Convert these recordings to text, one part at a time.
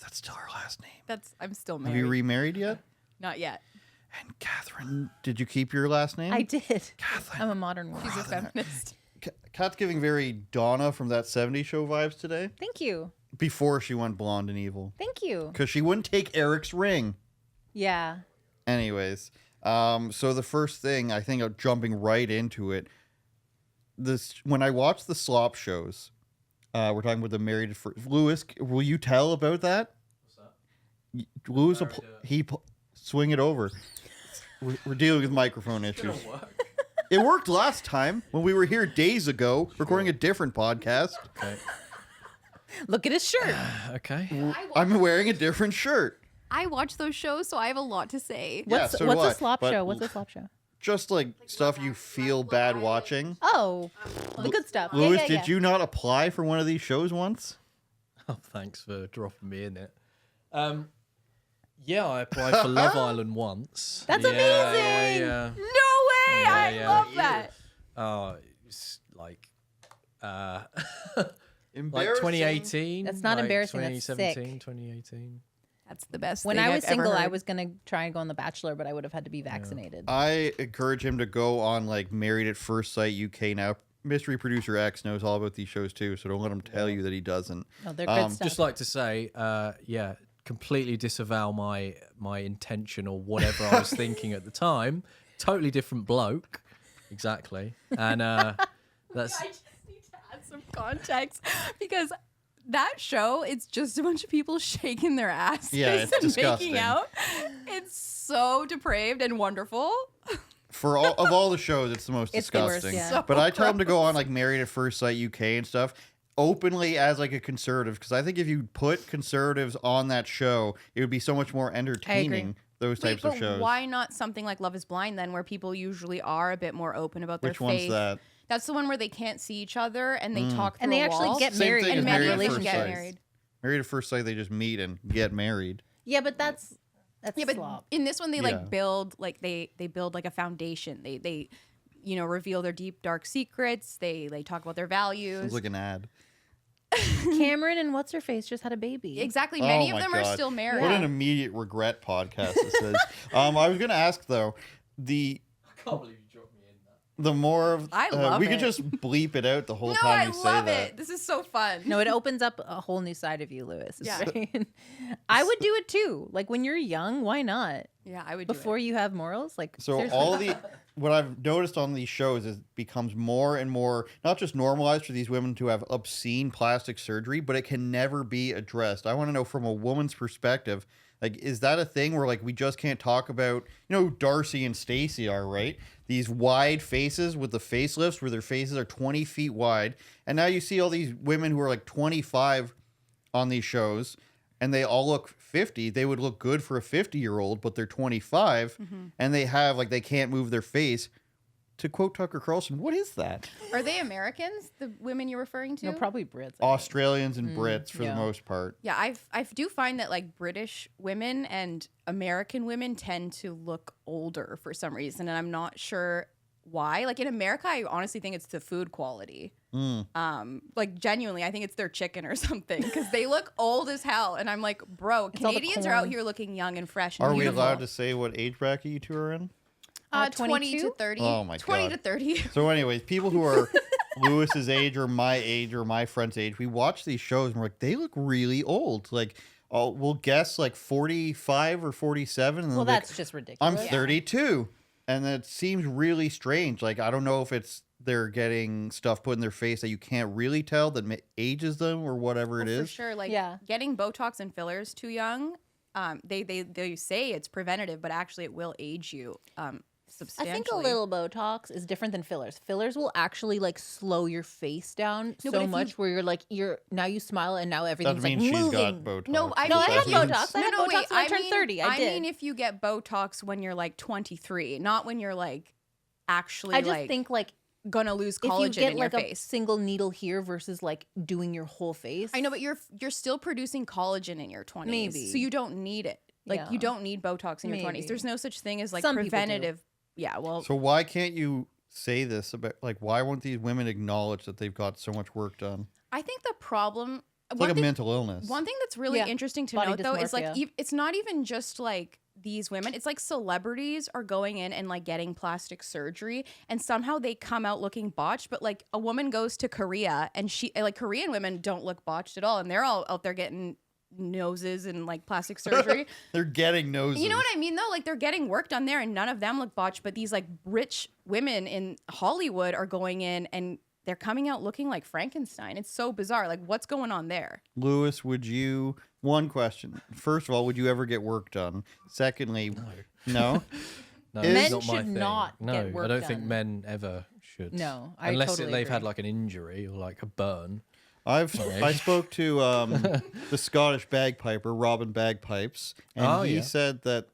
That's still her last name. I'm still married. Have you remarried yet? Not yet. And Katherine, did you keep your last name? I did. Katherine. I'm a modern woman. She's a feminist. Kat's giving very Donna from that 70s show vibes today. Thank you. Before she went blonde and evil. Thank you. Because she wouldn't take Eric's ring. Yeah. Anyways, so the first thing, I think, jumping right into it, when I watch the slop shows, we're talking about the Married for Lewis. Will you tell about that? What's that? Lewis, swing it over. We're dealing with microphone issues. It worked last time when we were here days ago recording a different podcast. Okay. Look at his shirt. Okay. I'm wearing a different shirt. I watch those shows, so I have a lot to say. What's so do I, a slop but show? What's a slop show? Just like stuff you feel bad watching. Oh, the good stuff. Lewis, did you not apply for one of these shows once? Oh, thanks for dropping me in it. Yeah, I applied for Love Island once. That's amazing. Yeah. No way! I love that. Oh, it's like like Embarrassing. 2018. That's not like embarrassing, that's 2017, sick. 2018. That's the best When thing I was I've ever single, I heard. was going to try and go on The Bachelor, but I would have had to be vaccinated. I encourage him to go on like Married at First Sight UK now. Mystery Producer X knows all about these shows too, so don't let him tell you that he doesn't. No, they're good stuff. Just like to say, completely disavow my intention or whatever I was thinking at the time. Totally different bloke. Exactly. And that's... I just need to add some context because that show, it's just a bunch of people shaking their asses it's and disgusting. making out. It's so depraved and wonderful. For all the shows, it's the most It's the worst, disgusting. yeah. So But I tell him to go on like Married at First Sight UK and stuff openly as like a conservative, because I think if you put conservatives on that show, it would be so much more entertaining. Those types of shows. Why not something like Love is Blind then, where people usually are a bit more open about their Which faith? one's that? That's the one where they can't see each other and they talk through And they a actually wall. get Same married thing and as many Married at First relationships Sight. get married. Married at First Sight, they just meet and get married. Yeah, but that's Yeah, but slop. in this one they Yeah. like build like they build like a foundation. They reveal their deep dark secrets. They talk about their values. Sounds like an ad. Cameron and what's her face just had a baby. Exactly. Many Oh of my them are God. still married. What an immediate regret podcast this is. I was going to ask though, I can't believe you dropped me in that. the more of I love we could it. just bleep it out the whole No, time I we say love that. it. This is so fun. No, it opens up a whole new side of you, Lewis. It's Yeah. great. I would do it too. Like when you're young, why not? Yeah, I would do Before it. you have morals, like So seriously. what I've noticed on these shows is it becomes more and more not just normalized for these women to have obscene plastic surgery, but it can never be addressed. I want to know from a woman's perspective, like, is that a thing where like we just can't talk about, who Darcy and Stacy are, right? These wide faces with the facelifts where their faces are 20 feet wide. And now you see all these women who are like 25 on these shows and they all look 50. They would look good for a 50-year-old, but they're 25 and they have like they can't move their face. To quote Tucker Carlson, what is that? Are they Americans, the women you're referring to? No, probably Brits. Australians and Brits for the yeah. most part. Yeah, I do find that like British women and American women tend to look older for some reason, and I'm not sure why. Like in America, I honestly think it's the food quality. Like genuinely, I think it's their chicken or something because they look old as hell, and I'm like, bro, all the Canadians are out corn. here looking young and fresh. And Are we beautiful. allowed to say what age bracket you two are in? 20 22? to 30? Oh my 20 God. to 30. So anyways, people who are Lewis's age or my friend's age, we watch these shows and we're like, they look really old. Like, we'll guess like 45 or 47. And Well, they'll be that's like, just ridiculous. I'm 32. And it seems really strange. Like, I don't know if it's they're getting stuff put in their face that you can't really tell that ages them or whatever it For is. sure. Like Yeah. getting Botox and fillers too young, they say it's preventative, but actually it will age you substantially. I think a little Botox is different than fillers. Fillers will actually like slow your face down but so if much where you're now you smile and now That everything's means like she's moving. got Botox. No, I No, I mean, have if you- Botox. I had Botox when I turned 30. I did. mean, if you get Botox when you're like 23, not when you're like actually I just like think like gonna lose if you collagen get in like your a face. single needle here versus like doing your whole face. I know, but you're still producing collagen in your 20s. Maybe. So you don't need it. Like Yeah. you don't need Botox in your 20s. Maybe. There's no such thing as like Some people do. preventative. Yeah, well, So why can't you say this about, like, why won't these women acknowledge that they've got so much work done? I think the problem It's like a mental illness. One thing that's really interesting to Body note, though, is like dysmorphia. it's not even just like these women. It's like celebrities are going in and like getting plastic surgery, and somehow they come out looking botched. But like a woman goes to Korea, and Korean women don't look botched at all, and they're all out there getting noses and like plastic surgery. They're getting noses. You know what I mean, though? Like they're getting work done there, and none of them look botched. But these like rich women in Hollywood are going in and they're coming out looking like Frankenstein. It's so bizarre. Like, what's going on there? Lewis, would you... One question. First of all, would you ever get work done? Secondly, no? No, Men it's not my should thing. not no, get work I don't think done. men ever should. No, I unless totally they've had agree. like an injury or like a burn. I spoke to the Scottish bagpiper, Robin Bagpipes, and he said that,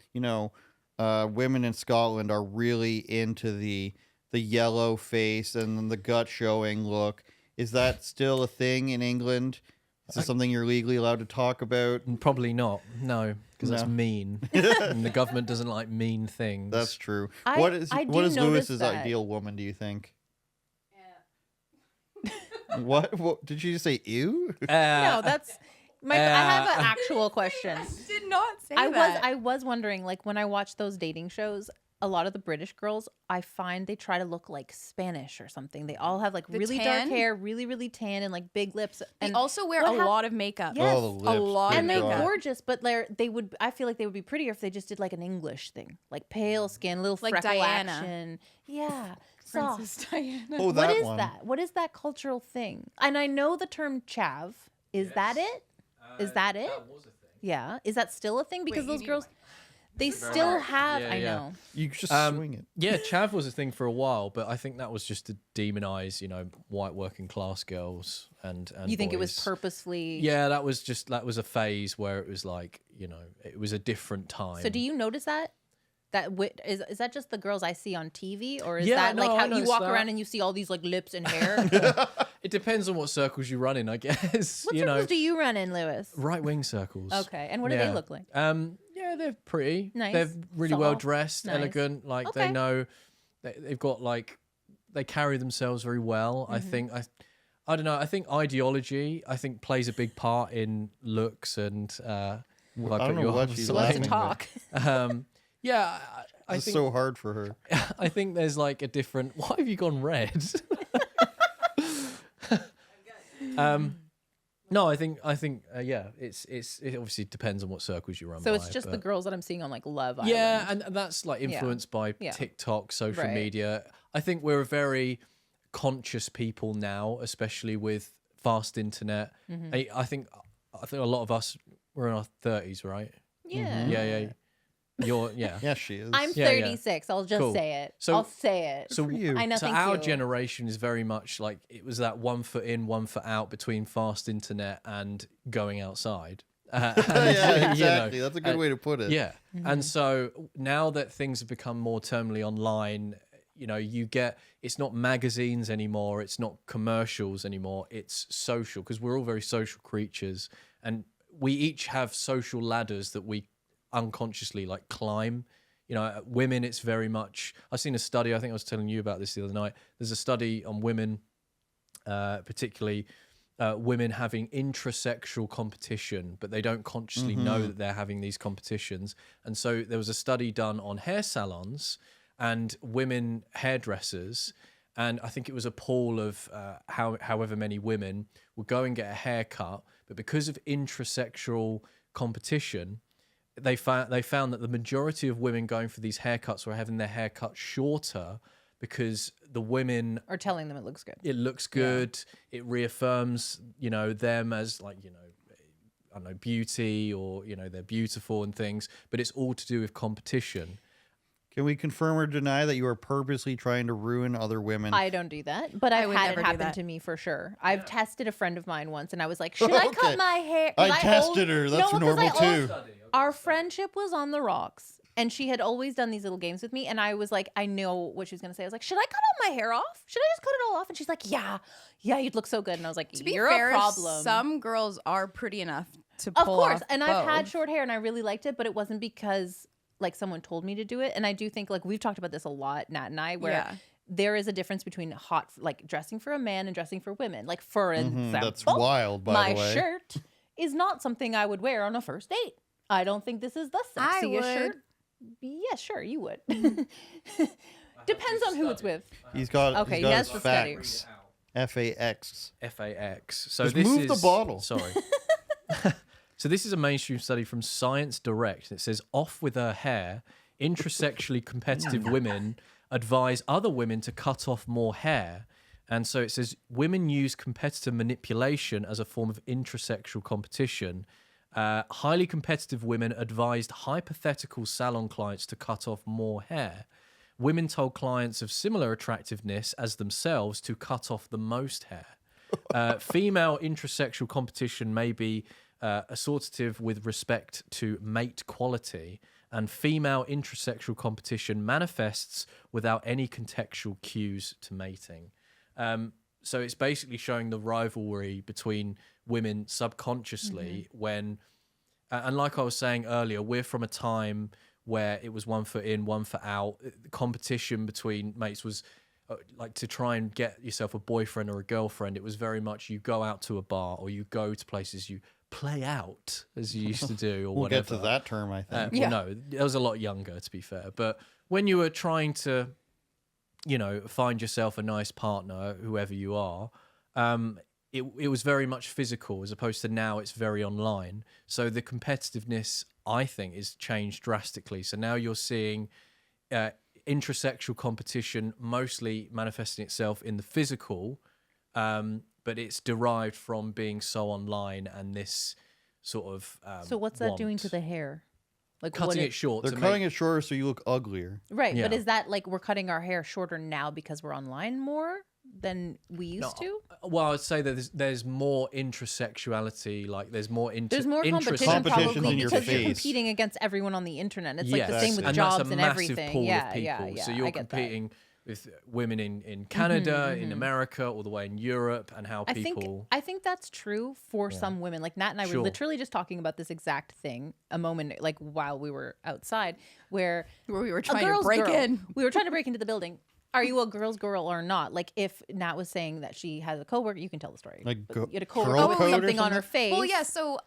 women in Scotland are really into the yellow face and the gut showing look. Is that still a thing in England? Is this something you're legally allowed to talk about? Probably not. No, because that's mean. And the government doesn't like mean things. That's true. I What is do Lewis's notice that. ideal woman, do you think? What? Did you just say ew? No, that's I have an actual question. Did not say I was wondering, like, when I watch those dating shows, a lot of the British girls, I find they try to look like Spanish or something. They all have like really dark tan? hair, really, really tan, and like big lips. They And also wear what a lot of makeup. Yes. Oh, the lips. A lot good and they're God. gorgeous, but they would. I feel like they would be prettier if they just did like an English thing, like pale skin, little Like freckle Diana. action. Yeah, Princess soft. Diana. Oh, What that is one. that? What is that cultural thing? And I know the term chav. Is that it? Is that it? That was a thing. Yeah. Is that still a thing? Because you those need girls, they still have. Yeah, I yeah. know. You just swing it. Yeah, chav was a thing for a while, but I think that was just to demonize, white working class girls and You think it was boys. purposely? Yeah, that was a phase where it was like, it was a different time. So do you notice that? Is that just the girls I see on TV, or is Yeah, that like no, I how you noticed walk that. around and you see all these like lips and hair? It depends on what circles you run in, I guess. What circles do you run in, Lewis? Right wing circles. Okay, and what do they look like? Yeah, they're pretty. Nice. They're really Soft. well dressed, Nice. elegant. Like Okay. they know, they've got like, they carry themselves very well. I think I don't know. I think ideology plays a big part in looks and. Like I don't know what she's Let's laughing at. talk. Yeah, I It's think so hard for her. I think there's like a different. Why have you gone red? No, I think yeah. It obviously depends on what circles you run. So it's by, just the but- girls that I'm seeing on like Love Island. Yeah, and that's like influenced by Yeah. TikTok, social Right. media. I think we're a very conscious people now, especially with fast internet. Mm-hmm. I think a lot of us we're in our 30s, right? Yeah. Yeah. You're Yes, she is. I'm Yeah, yeah. 36. I'll just Cool. say it. So- I'll say it. So for you. I know. So thank our you. generation is very much like it was that 1 foot in, 1 foot out between fast internet and going outside. yeah, You exactly. know, That's a good way to put it. Yeah. Mm-hmm. And so now that things have become more terminally online, it's not magazines anymore, it's not commercials anymore, it's social, because we're all very social creatures and we each have social ladders that we unconsciously like climb. Women, it's very much, I've seen a study, I think I was telling you about this the other night. There's a study on women, particularly women having intrasexual competition, but they don't consciously know that they're having these competitions. And so there was a study done on hair salons and women hairdressers, and I think it was a pool of however many women would go and get a haircut, but because of intrasexual competition, they found that the majority of women going for these haircuts were having their hair cut shorter because the women, Or telling them it looks good. it looks good, it reaffirms, them as like, I don't know, beauty or, they're beautiful and things, but it's all to do with competition. Can we confirm or deny that you are purposely trying to ruin other women? I don't do that, but I've would had never it do happen that. to me for sure. I've tested a friend of mine once, and I was like, "Should I Okay. cut my hair?" 'Cause I tested her. That's 'cause normal too. Our friendship was on the rocks, and she had always done these little games with me, and I was like, I know what she was gonna say. I was like, "Should I cut all my hair off? Should I just cut it all off?" And she's like, "Yeah, you'd look so good." And I was like, To be "You're fair, a problem." some girls are pretty enough to Of pull course, off and I've had both. short hair, and I really liked it, but it wasn't because like someone told me to do it. And I do think like we've talked about this a lot, Nat and I, where Yeah. there is a difference between like dressing for a man and dressing for women. Like, for example, That's wild, by the way. my shirt is not something I would wear on a first date. I don't think this is the I sexiest would. shirt. Yeah, sure, you would. Depends on who it's with. He's got Okay, he's got yes, his the study. facts. FAX. FAX. So Just this move is the bottle. Sorry. So this is a mainstream study from Science Direct. It says, off with her hair, intrasexually competitive women advise other women to cut off more hair. And so it says, women use competitor manipulation as a form of intrasexual competition. Highly competitive women advised hypothetical salon clients to cut off more hair. Women told clients of similar attractiveness as themselves to cut off the most hair. Female intrasexual competition may be assortative with respect to mate quality, and female intrasexual competition manifests without any contextual cues to mating. So it's basically showing the rivalry between women subconsciously when, and like I was saying earlier, we're from a time where it was 1 foot in, 1 foot out. The competition between mates was like to try and get yourself a boyfriend or a girlfriend. It was very much you go out to a bar or you go to places, you play out as you used to do or We'll whatever. get to that term, I think. Well, no, I was a lot younger, to be fair. But when you were trying to, you know, find yourself a nice partner, whoever you are, it was very much physical, as opposed to now it's very online. So the competitiveness, I think, is changed drastically. So now you're seeing intrasexual competition mostly manifesting itself in the physical, but it's derived from being so online and this sort of So what's that doing to the hair? Like cutting it short. They're cutting it shorter so you look uglier. Right, but Yeah. is that like we're cutting our hair shorter now because we're online more than we used to? Well, I'd say that there's more intrasexuality, like there's more There's more competition Competition probably in your because you're face. competing against everyone on the internet. It's like the Yes, same with and jobs that's a and massive everything. pool Yeah, of people. yeah. So I you're get that. competing with women in Canada, in America, all the way in Europe, and how people. I think that's true for some women. Like Nat and I were Sure. literally just talking about this exact thing a moment, like while we were outside, where we were a trying to girl's break girl- in. We were trying to break into the building. Are you a girl's girl or not? Like if Nat was saying that she has a coworker, you can tell the story. Like But girl you had a coworker code with or something on her something? face. Well, yeah. So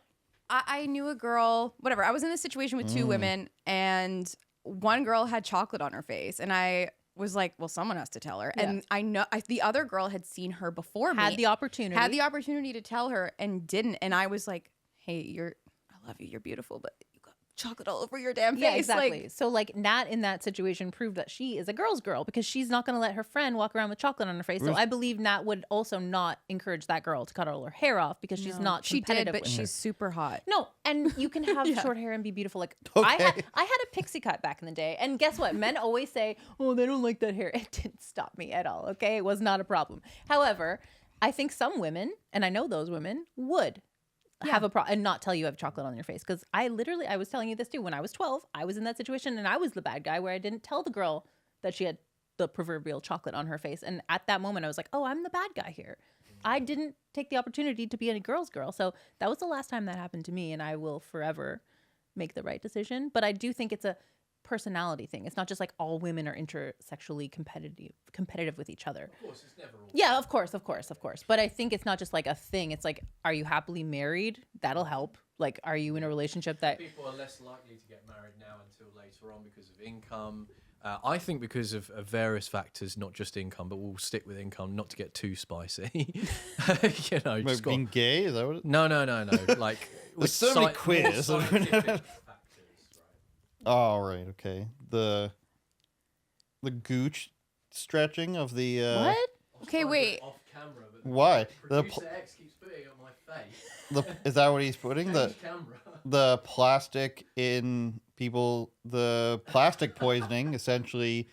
I knew a girl. Whatever. I was in this situation with Mm. two women, and one girl had chocolate on her face, and I was like, "Well, someone has to tell her." Yeah. And I know the other girl had seen her before Had me, the opportunity. had the opportunity to tell her, and didn't. And I was like, "Hey, I love you. You're beautiful, but you got chocolate all over your damn face." Yeah, exactly. Like, So like Nat in that situation proved that she is a girl's girl because she's not going to let her friend walk around with chocolate on her face. So I believe Nat would also not encourage that girl to cut all her hair off because she's not she did, competitive but with her. she's super hot. No, and you can have short hair and be beautiful. Like Okay. I had a pixie cut back in the day, and guess what? Men always say, "Oh, they don't like that hair." It didn't stop me at all. Okay, it was not a problem. However, I think some women, and I know those women, would have a problem and not tell you have chocolate on your face. Because I was telling you this too. When I was 12, I was in that situation, and I was the bad guy where I didn't tell the girl that she had the proverbial chocolate on her face. And at that moment, I was like, "Oh, I'm the bad guy here." I didn't take the opportunity to be a girl's girl. So that was the last time that happened to me, and I will forever make the right decision. But I do think it's a personality thing. It's not just like all women are intersexually competitive with each other. Of course, it's never all. Yeah, of course. But I think it's not just like a thing. It's like, are you happily married? That'll help. Like, are you in a relationship that... People are less likely to get married now until later on because of income. I think because of various factors, not just income, but we'll stick with income, not to get too spicy. You know, Like just being gay? Is that what it No. Like There's so many more quiz. scientific factors, right? Oh, right, okay. The gooch stretching of the What? Okay, wait. Off camera, but why? The producer X keeps putting it on my face. is that what he's putting? Change camera. The plastic in people, the plastic poisoning, essentially,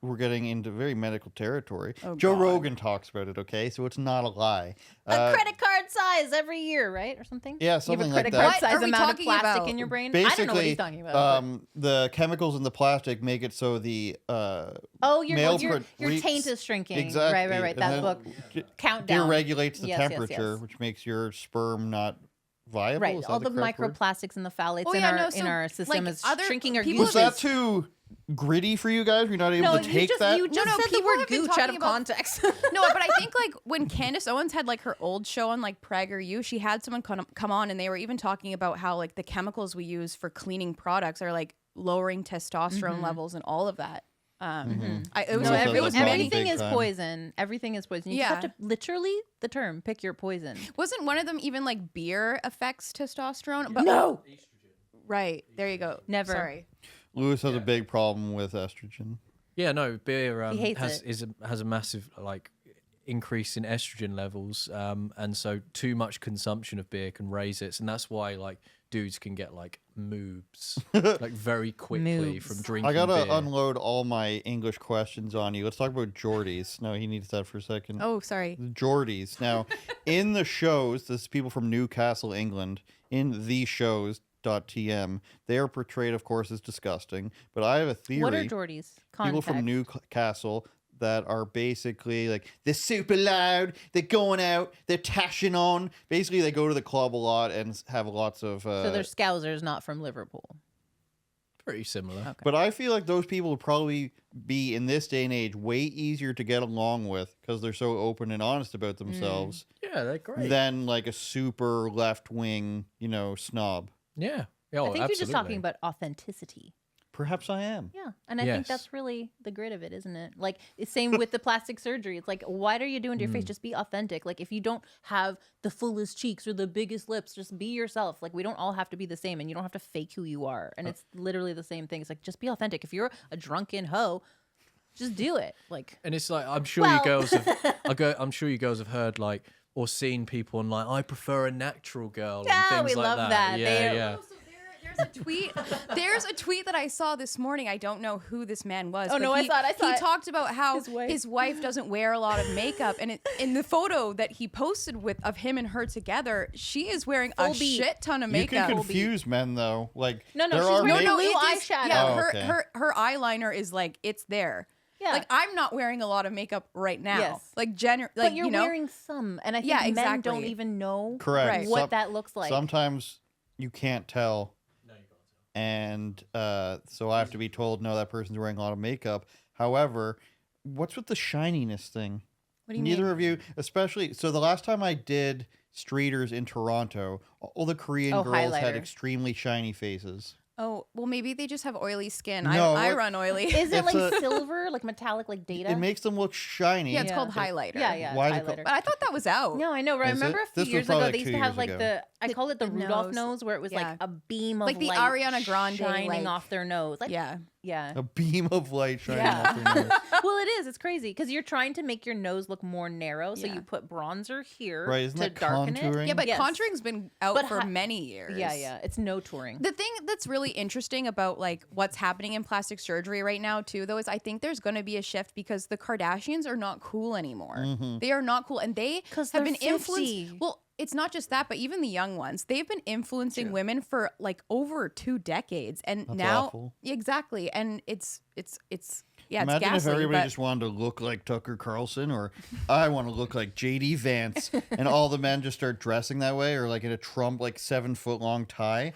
we're getting into very medical territory. Oh, Joe God. Rogan talks about it, okay? So it's not a lie. A credit card size every year, right? Or something? Yeah, You something have a like credit that. card What size are we amount of talking plastic about? in your brain? Basically, I don't know what he's talking about. the chemicals in the plastic make it so the Oh, your male taint is shrinking. Exactly. Right. And That then book, it Countdown. deregulates the Yes, yes, temperature, yes. which makes your sperm not viable. Right. Is that All the correct word? microplastics and the phthalates Oh, in yeah, our no, so, in our system like, is other shrinking our people Was gooches. that too gritty for you guys? We're not able No, to take that. you just No, said the people word have been gooch talking out of about- context. No, but I think like when Candace Owens had like her old show on like PragerU, she had someone come on and they were even talking about how like the chemicals we use for cleaning products are like lowering testosterone levels and all of that. It was, No, it was that's many. everything big is time. poison. Everything is poison. You just have Yeah. to literally the term pick your poison. Wasn't one of them even like beer affects testosterone? But No. right there you go. Never. Sorry. Lewis has a big problem with estrogen. Yeah, no, beer He hates has a massive like increase in estrogen levels, and so too much consumption of beer can raise it, and that's why like dudes can get like moobs like very quickly Moobs. from drinking I gotta beer. unload all my English questions on you. Let's talk about Geordies. No, he needs that for a second. Oh, sorry. The Geordies. Now, in the shows, this is people from Newcastle, England, in the shows.tm, they are portrayed, of course, as disgusting. But I have a theory. What are Geordies? People from Context. Newcastle that are basically like, they're super loud, they're going out, they're tashing on. Basically, they go to the club a lot and have lots of. So they're Scousers, not from Liverpool. Pretty similar. But I feel like those people would probably be, in this day and age, way easier to get along with because they're so open and honest about themselves Yeah, they're great. than like a super left wing, snob. Yeah. Oh, I think you're just absolutely. talking about authenticity. Perhaps I am. Yeah. And I think Yes. that's really the grit of it, isn't it? Like, it's same with the plastic surgery. It's like, what are you doing to your face? Just be authentic. Like, if you don't have the fullest cheeks or the biggest lips, just be yourself. Like, we don't all have to be the same, and you don't have to fake who you are. And it's literally the same thing. It's like, just be authentic. If you're a drunken hoe, just do it. Like, And it's like I'm sure Well- you girls have I'm sure you girls have heard like or seen people on like I prefer a natural girl and Yeah, things we like love that. Yeah, They're- yeah. So there's a tweet. There's a tweet that I saw this morning. I don't know who this man was. Oh, but no, I saw it. He talked about how His wife. doesn't wear a lot of makeup, and in the photo that he posted of him and her together, she is wearing a Full beat. shit ton of You makeup. can confuse men though. Like No, there she's are wearing ma- blue it is- eyeshadow. Yeah, Oh, okay. her eyeliner is like it's there. Yeah. Like I'm not wearing a lot of makeup right now. Yes. Like but you're you know, wearing some. And I think Yeah, men don't exactly. even know Correct. Right. what Some- that looks like. Sometimes you can't tell. And so I have to be told, no, that person's wearing a lot of makeup. However, what's with the shininess thing? What do you Neither mean? of you, especially. So the last time I did Streeters in Toronto, all the Korean Oh, girls had highlighter. extremely shiny faces. Oh, well, maybe they just have oily skin. No, I what- run oily. Is it It's like a- silver, like metallic, like data? It makes them look shiny. Yeah, it's Yeah. called highlighter. yeah, Why it's is it called- highlighter. But I thought that was out. No, I know. But I Is it? remember a few This was years probably ago like they used 2 to have years like ago. I call it the the Rudolph nose. nose, where it was Yeah. like a beam of Like the light Ariana Grande, shining like- off their nose. Like, Yeah. yeah. A beam of light shining Yeah. off their nose. Well, it is. It's crazy because you're trying to make your nose look more narrow, so Yeah. you put bronzer here Right, isn't to that darken contouring? it. Yeah, but Yes. contouring's been out But for hi- many years. Yeah, yeah. It's no touring. The thing that's really interesting about like what's happening in plastic surgery right now too, though, is I think there's going to be a shift because the Kardashians are not cool anymore. They are not cool, and they 'Cause have they're been influenced. 50. Well, it's not just that, but even the young ones, they've been influencing women for like over 2 decades, and That's now awful. exactly, and it's yeah, Imagine it's ghastly, if everybody but- just wanted to look like Tucker Carlson, or I want to look like JD Vance, and all the men just start dressing that way, or like in a Trump like 7-foot long tie.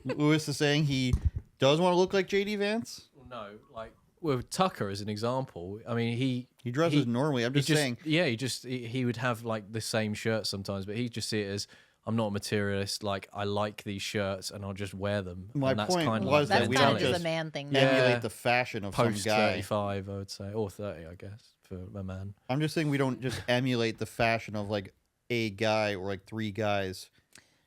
Lewis is saying he does want to look like JD Vance. No, like with Tucker as an example. I mean, He dresses normally. I'm he just saying. Yeah, he would have like the same shirt sometimes, but he just see it as I'm not a materialist. Like I like these shirts and I'll just wear them. My and that's point kind of was like that That's we the don't kind of mentality. just a man thing. though. Yeah. Emulate the fashion of Post some guy. 35, I would say, or 30, I guess, for a man. I'm just saying we don't just emulate the fashion of like a guy or like 3 guys.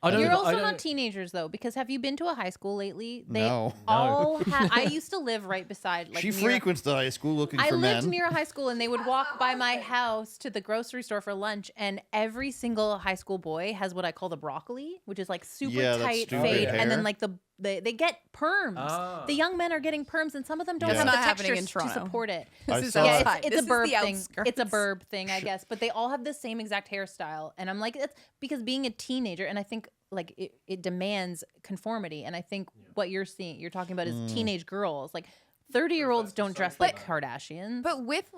I don't. You're I also don't- not teenagers though, because have you been to a high school lately? They No. all I used to live right beside. Like She near, frequents the high school looking I for lived men. near a high school, and they would walk by my house to the grocery store for lunch. And every single high school boy has what I call the broccoli, which is like super Yeah, that's tight stupid fade, and hair. then like they get perms. Ah. The young men are getting perms, and some of them don't Yeah. have It's the not happening texture in to Toronto. support it. I This is saw- Yeah, outside. it's This a is the burb thing. outskirts. It's a burb thing, I guess. But they all have the same exact hairstyle, and I'm like, it's because being a teenager, and I think like it demands conformity, and I think what you're talking about is teenage girls. Like 30-year-olds don't dress like Kardashians. But with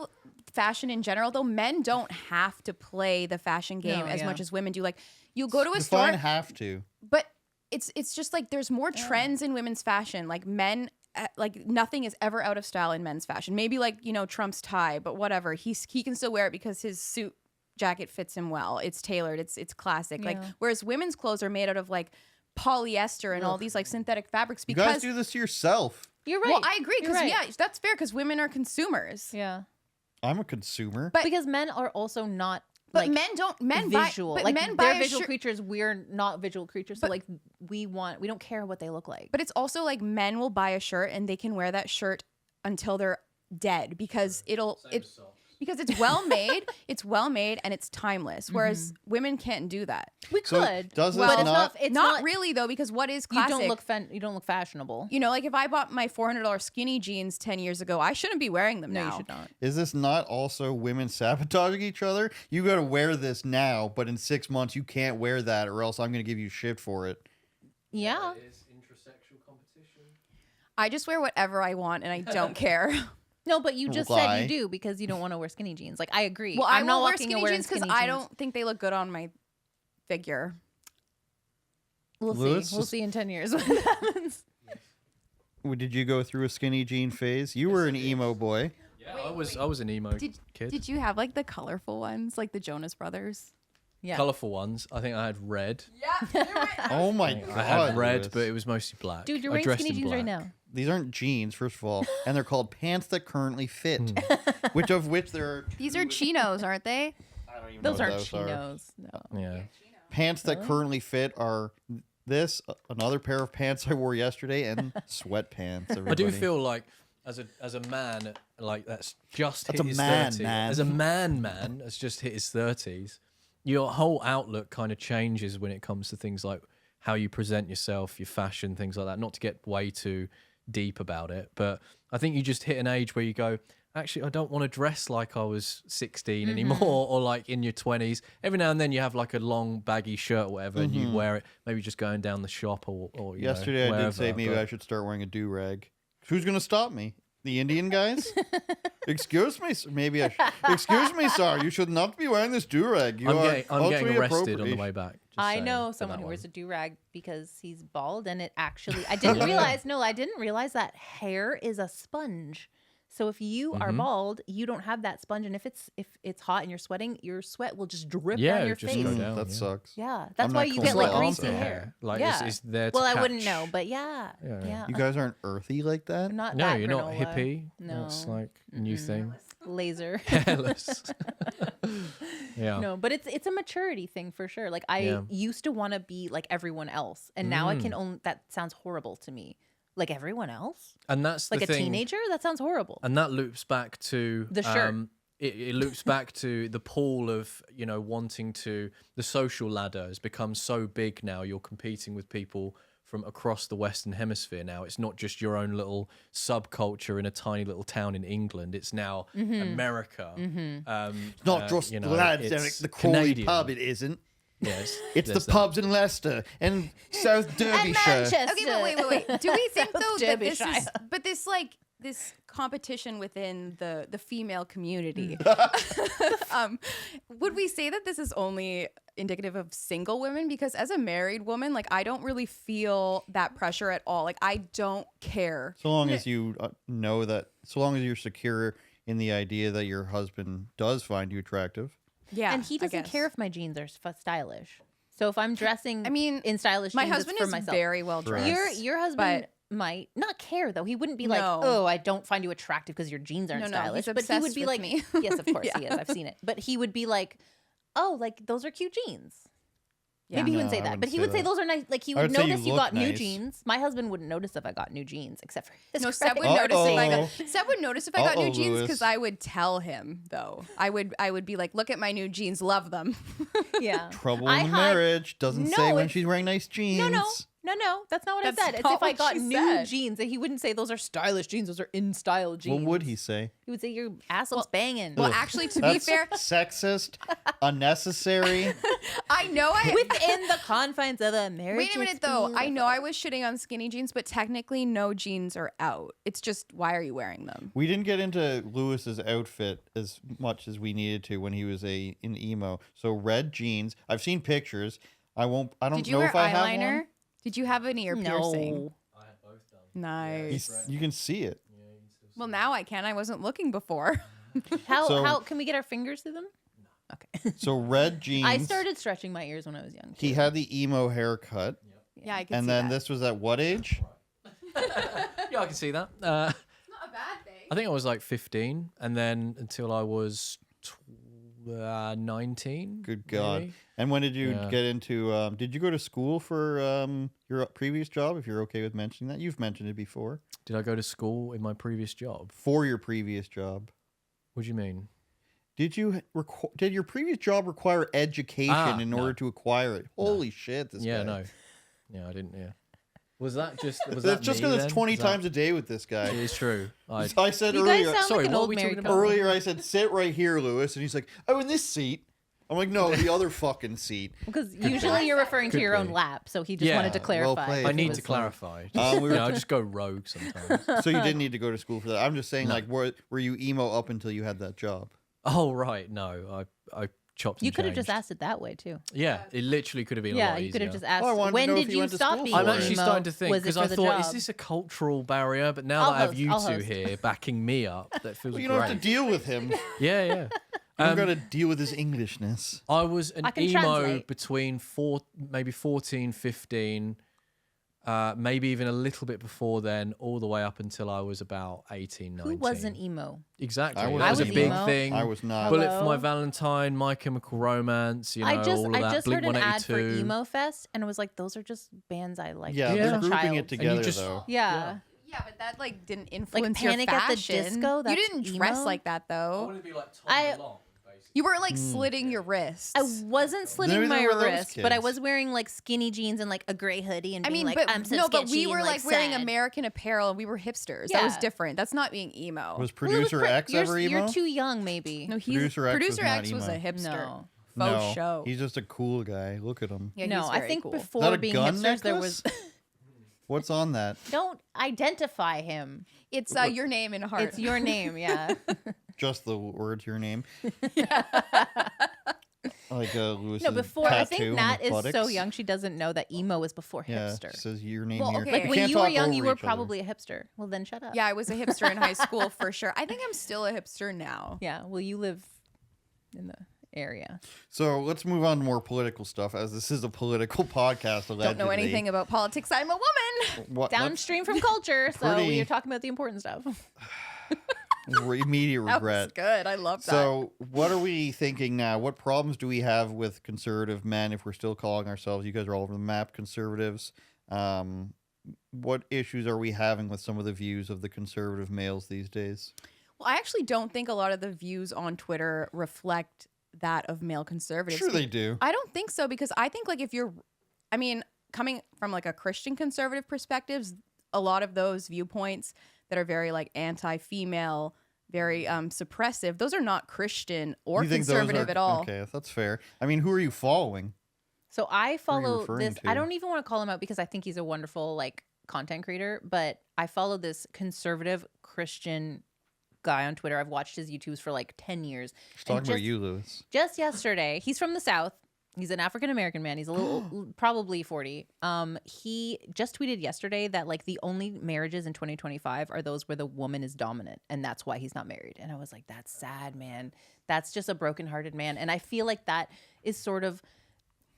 fashion in general, though, men don't have to play the fashion game as much as women do. Like, you go to a store, have to, but it's just like there's more trends in women's fashion. Like men, like nothing is ever out of style in men's fashion. Maybe like, you know, Trump's tie, but whatever. He can still wear it because his suit jacket fits him well. It's tailored. It's classic. Like, whereas women's clothes are made out of like polyester and all these like synthetic fabrics. Because you guys do this to yourself. You're right. Well, I agree because right. yeah, that's fair because women are consumers. Yeah. I'm a consumer. But because men are also not but like men don't visual. Buy, but like men they're buy visual creatures. We're not visual creatures. So like we don't care what they look like. But it's also like men will buy a shirt and they can wear that shirt until they're dead because because it's well made, and it's timeless. Whereas women can't do that. We could. Does but this it's not really though, because what is classic? You don't look fashionable. You know, like if I bought my $400 skinny jeans 10 years ago, I shouldn't be wearing them now. No, you should not. Is this not also women sabotaging each other? You got to wear this now, but in 6 months you can't wear that, or else I'm going to give you shit for it. Yeah. It is intersexual competition. I just wear whatever I want and I don't care. No, but you just said you do because you don't want to wear skinny jeans. Like I agree. Well, I'm not wear walking skinny away jeans because I don't think they look good on my figure. We'll Lewis see. We'll see in 10 years what happens. Did you go through a skinny jean phase? You were an emo boy. Yeah, I was an emo kid. Did you have like the colorful ones, like the Jonas Brothers? Yeah. Colorful ones. I think I had red. Yeah. Oh my god. I had red, Lewis. but it was mostly black. Dude, you're I wearing dressed skinny in jeans right black. now. These aren't jeans, first of all, and they're called pants that currently fit. which there are. These are chinos, aren't they? I don't even Those know what aren't those are. chinos. No. Yeah. Pants that currently fit are this, another pair of pants I wore yesterday, and sweatpants. I do feel like as a man, like that's That's hit a his man, 30s. man. As a man that's just hit his 30s, your whole outlook kind of changes when it comes to things like how you present yourself, your fashion, things like that. Not to get way too deep about it, but I think you just hit an age where you go, actually, I don't want to dress like I was 16 anymore, or like in your 20s. Every now and then you have like a long baggy shirt or whatever, and you wear it, maybe just going down the shop or you Yesterday know, I did say wherever, maybe but- I should start wearing a do-rag. Who's going to stop me? The Indian guys? Excuse me, maybe I should. Excuse me, sir. You should not be wearing this do-rag. I'm getting arrested on the way back. just I saying, know for someone that who one. wears a do-rag because he's bald, and it actually I didn't realize that hair is a sponge. So if you are bald, you don't have that sponge, and if it's hot and you're sweating, your sweat will just drip down your just face. go down. That yeah. sucks. Yeah, that's I'm why not you cool get with like that. greasy Armpit hair. Like yeah. it's there to Well, I wouldn't catch. know, but yeah. You guys aren't earthy like that? Not No, that you're not granola. hippie. No. It's like a new thing. Laser. Hairless. Yeah. No, but it's a maturity thing for sure. Like I used to want to be like everyone else, and now I can only. That sounds horrible to me. Like everyone else, And that's like the a thing. teenager. That sounds horrible. And that loops back to The shirt. It loops back to the pool of, you know, wanting to. The social ladder has become so big now. You're competing with people from across the Western Hemisphere now. It's not just your own little subculture in a tiny little town in England. It's now America. It's not just you the know, lads it's down at the Crawley Canadian. pub, it isn't. Yes, It's the there's that. pubs in Leicester and South Derbyshire. Manchester. Okay, but wait. Do we think though that this Derbyshire. is, but this competition within the female community, would we say that this is only indicative of single women? Because as a married woman, like I don't really feel that pressure at all. Like I don't care. So long as you know that, so long as you're secure in the idea that your husband does find you attractive. Yeah, And he I doesn't guess. care if my jeans are stylish. So if I'm dressing, I mean, in stylish My jeans, husband it's for is myself. very well dressed. Your husband might not care though. He wouldn't be like, No. "Oh, I don't find you attractive because your jeans aren't No, stylish." he's But he would obsessed be with like, me. "Yes, of course he Yeah. is. I've seen it." But he would be like, "Oh, like those are cute jeans." Yeah. Maybe he wouldn't No, say I that, wouldn't but he say would say that. those are nice. Like he I would would say you notice you look got new nice. jeans. My husband wouldn't notice if I got new jeans, except for his. No, Seb would credit. notice if I Uh-oh. got Seb would notice if I got new Uh-oh, jeans Lewis. because I would tell him though. I would be like, look at my new jeans, love them. Yeah. Trouble I in the hide- marriage doesn't No, say when it's- she's wearing nice jeans. No, that's not what That's I said. It's not if I what got she new said. jeans, and he wouldn't say those are stylish jeans. Those are in style jeans. What would he say? He would say your asshole's banging. Well, actually, to be That's fair, sexist, unnecessary. I know I Within the confines of a marriage. Wait a minute, it's though. I beautiful. know I was shitting on skinny jeans, but technically, no jeans are out. It's just, why are you wearing them? We didn't get into Lewis's outfit as much as we needed to when he was an emo. So red jeans. I've seen pictures. I don't Did you know wear if I have eyeliner? one. Did you have an ear piercing? No. I had both done. Nice. You can see it. Well, now I can. I wasn't looking before. So- How can we get our fingers through them? Okay. So red jeans. I started stretching my ears when I was young. He too. had the emo haircut. Yeah, I can And see then that. this was at what age? Yeah, I can see that. It's not a bad thing. I think I was like 15, and then until I was 19. Good God. maybe. And when did you Yeah. get into, did you go to school for your previous job, if you're okay with mentioning that? You've mentioned it before. Did I go to school in my previous job? For your previous job. What do you mean? Did your previous job require education in no. order to acquire it? Holy shit, this Yeah, guy. no. Yeah, I didn't. Yeah. Was that just? Was That's that just me because it's then? 20 Is that- times a day with this guy. It is true. I said You guys earlier, sound Sorry, like an what were old we married talking couple. about? earlier I said, sit right here, Lewis. And he's like, oh, in this seat. I'm like, no, the other fucking seat. Because usually you're referring to Could your own be. lap, so he just Yeah, wanted to well clarify. played. I if it need was to like- clarify. we were- I just go rogue sometimes. So you didn't need to go to school for that. I'm just saying, No. like, were you emo up until you had that job? Oh right, no, I chopped. You and could have just changed. asked it that way too. Yeah, it literally could have been a Yeah, lot you could have easier. just asked. Oh, I wanted to When know if did you you went to stop school being for I'm it. actually emo? starting to think Was it because for I the thought, is job? this a cultural barrier? But now I'll that I have host, you I'll two host. here backing me up, that feels Well, you great. don't have to deal with him. Yeah, yeah. You don't got to deal with his Englishness. I was an I can emo translate. between maybe 14, 15, maybe even a little bit before then, all the way up until I was about 18, 19. Who wasn't emo? Exactly. I That was was a emo. big emo. thing. I was not. Bullet for Hello? My Valentine, My Chemical Romance, you know, I just all of that. heard an ad for Blink-182. Emo Fest, and it was like, those are just bands I like. Yeah, as they're a grouping child. it together, just- though. Yeah. Yeah, but that like didn't influence Panic your at the fashion. Disco, You that's didn't dress emo? like that I though. wanted to be like Tom I- DeLonge, basically. You weren't like slitting your wrists. I wasn't slitting Neither my were those wrist, but I kids. was wearing like skinny jeans and like a gray hoodie and I being mean, like, but I'm so no, but we sketchy were and, like wearing sad. American apparel and we were hipsters. That was Yeah. different. That's not being emo. Was Well, it was Producer pre- X you're, ever emo? You're too young, maybe. No, Producer X was not a emo. hipster. No. Faux no, show. he's just a cool guy. Look at him. Yeah, no, he's I very think cool. Is that before a being gun hipsters, there was. necklace? What's on that? Don't identify him. It's your name in heart. It's your name, yeah. Just the words, your name. Like Lewis's No, before I think tattoo on Nat the is so buttocks. young she doesn't know that emo was before Yeah, hipster. says your name Well, here. okay. Like We when can't you were talk young, you over were each other. probably a hipster. Well, then shut up. Yeah, I was a hipster in high school for sure. I think I'm still a hipster now. Yeah. Well, you live in the area. So let's move on to more political stuff, as this is a political podcast. Allegedly. Don't know anything about politics. I'm a woman. What, Downstream from culture, so pretty- we are talking about the important stuff. immediate That was regret. good. I love that. So, what are we thinking now? What problems do we have with conservative men if we're still calling ourselves, you guys are all over the map, conservatives? What issues are we having with some of the views of the conservative males these days? Well, I actually don't think a lot of the views on Twitter reflect that of male conservatives. Sure, they do. I don't think so because I think like if you're, I mean, coming from like a Christian conservative perspectives, a lot of those viewpoints that are very like anti-female, very suppressive, those are not Christian or You think those conservative are- at all. Okay, that's fair. I mean, who are you following? So I follow referring this. to? I don't even want to call him out because I think he's a wonderful like content creator, but I follow this conservative Christian guy on Twitter. I've watched his YouTubes for like 10 years. Just talking And about you, Lewis. Just yesterday, he's from the South. He's an African American man. He's a little, probably 40. He just tweeted yesterday that like the only marriages in 2025 are those where the woman is dominant, and that's why he's not married. And I was like, that's sad, man. That's just a brokenhearted man. And I feel like that is sort of,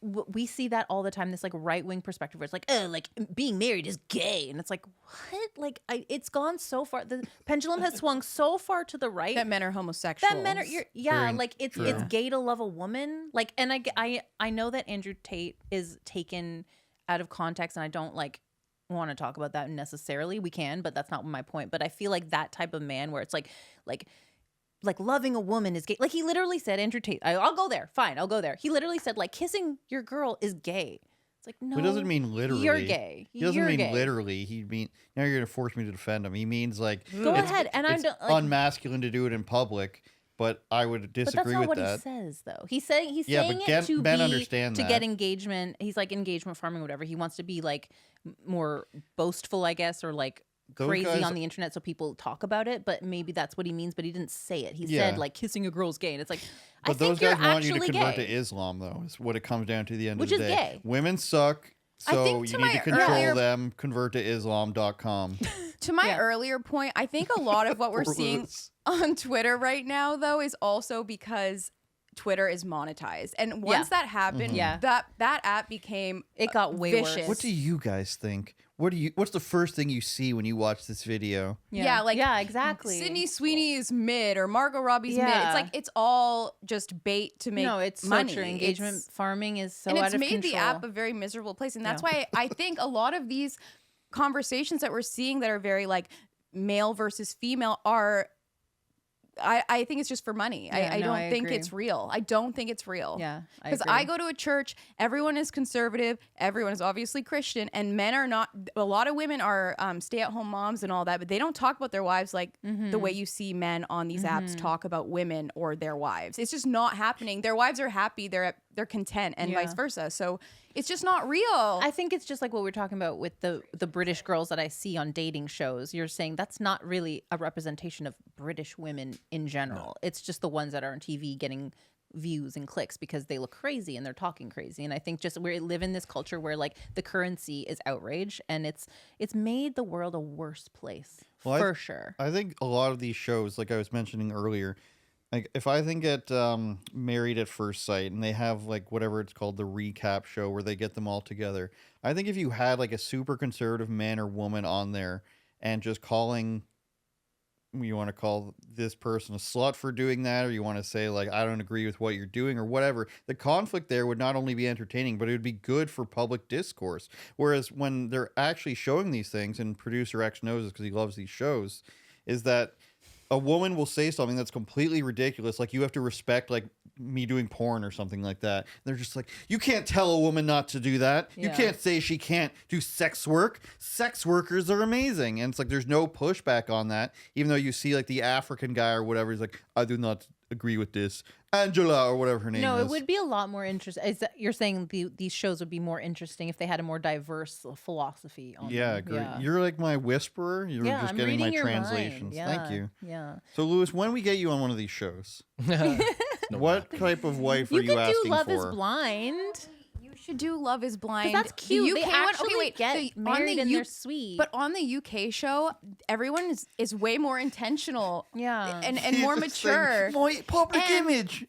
we see that all the time. This like right wing perspective where it's like, oh, like being married is gay, and it's like, what? Like, it's gone so far. The pendulum has swung so far to the right That men are homosexual. that men are Very like it's true. gay to love a woman, like, and I know that Andrew Tate is taken out of context, and I don't like want to talk about that necessarily. We can, but that's not my point. But I feel like that type of man where it's like loving a woman is gay. Like he literally said, Andrew Tate, I'll go there. Fine, I'll go there. He literally said like kissing your girl is gay. It's like, no, It doesn't mean literally. You're gay. He doesn't You're mean gay. literally. He mean now you're gonna force me to defend him. He means like Go ahead. And I it's don't like. unmasculine to do it in public. But I would But disagree that's not with what that. he says, though. He's saying Yeah, saying but it to men be understand to that. get engagement. He's like engagement farming, whatever. He wants to be like more boastful, I guess, or like Those crazy guys- on the internet so people talk about it. But maybe that's what he means. But he didn't say it. He Yeah. said like kissing a girl's gay, and it's like, I But think those you're guys want you to actually convert gay. to Islam, though. Is what it comes down to. The end Which of the is day. gay. Women suck. I So think you to need to my control earlier- them. Convert to Islam.com. To my Yeah. earlier point, I think a lot of what we're Poor seeing Lewis. on Twitter right now, though, is also because Twitter is monetized. And once that happened, Yeah. that app became It got way vicious. worse. What do you guys think? What's the first thing you see when you watch this video? Yeah, like, yeah, exactly. Sydney Sweeney is mid or Margot Robbie's mid. Yeah. It's like it's all just bait to make No, it's money. so true. Engagement It's- farming is so and out it's of made control. the app a very miserable place. And that's Yeah. why I think a lot of these conversations that we're seeing that are very like male versus female are I think it's just for money. Yeah, I no, don't I think agree. it's real. I don't think it's real. Yeah, Because I go to a church, everyone is conservative, everyone is obviously Christian, and men are not. A lot of women are stay-at-home moms and all that, but they don't talk about their wives like the way you see men on these apps talk about women or their wives. It's just not happening. Their wives are happy, they're content, and vice versa. So it's just not real. I think it's just like what we're talking about with the British girls that I see on dating shows. You're saying that's not really a representation of British women in general. It's just the ones that are on TV getting views and clicks because they look crazy and they're talking crazy. And I think just we live in this culture where like the currency is outrage, and it's made the world a worse place for sure. I think a lot of these shows, like I was mentioning earlier, like if I think at Married at First Sight and they have like whatever it's called, the recap show where they get them all together, I think if you had like a super conservative man or woman on there and just calling, you want to call this person a slut for doing that, or you want to say like, I don't agree with what you're doing or whatever, the conflict there would not only be entertaining, but it would be good for public discourse. Whereas when they're actually showing these things, and producer X knows this because he loves these shows, is that a woman will say something that's completely ridiculous, like you have to respect like me doing porn or something like that. They're just like, you can't tell a woman not to do that. You Yeah. can't say she can't do sex work. Sex workers are amazing. And it's like there's no pushback on that, even though you see like the African guy or whatever, he's like, I do not agree with this. Angela or whatever her name No, is. it would be a lot more interesting. Is that you're saying these shows would be more interesting if they had a more diverse philosophy on Yeah, them. great. You're like my whisperer. You're Yeah, just I'm getting my reading your mind. translations. Yeah, Thank you. Yeah. So Lewis, when we get you on one of these shows, Not what type of wife are You you could asking do Love for? is Blind. You should do Love is Blind. That's cute. The They UK one, actually get on married the and U- they're sweet. But on the UK show, everyone is way more intentional. Yeah. And more He's just saying, mature. My public And- image.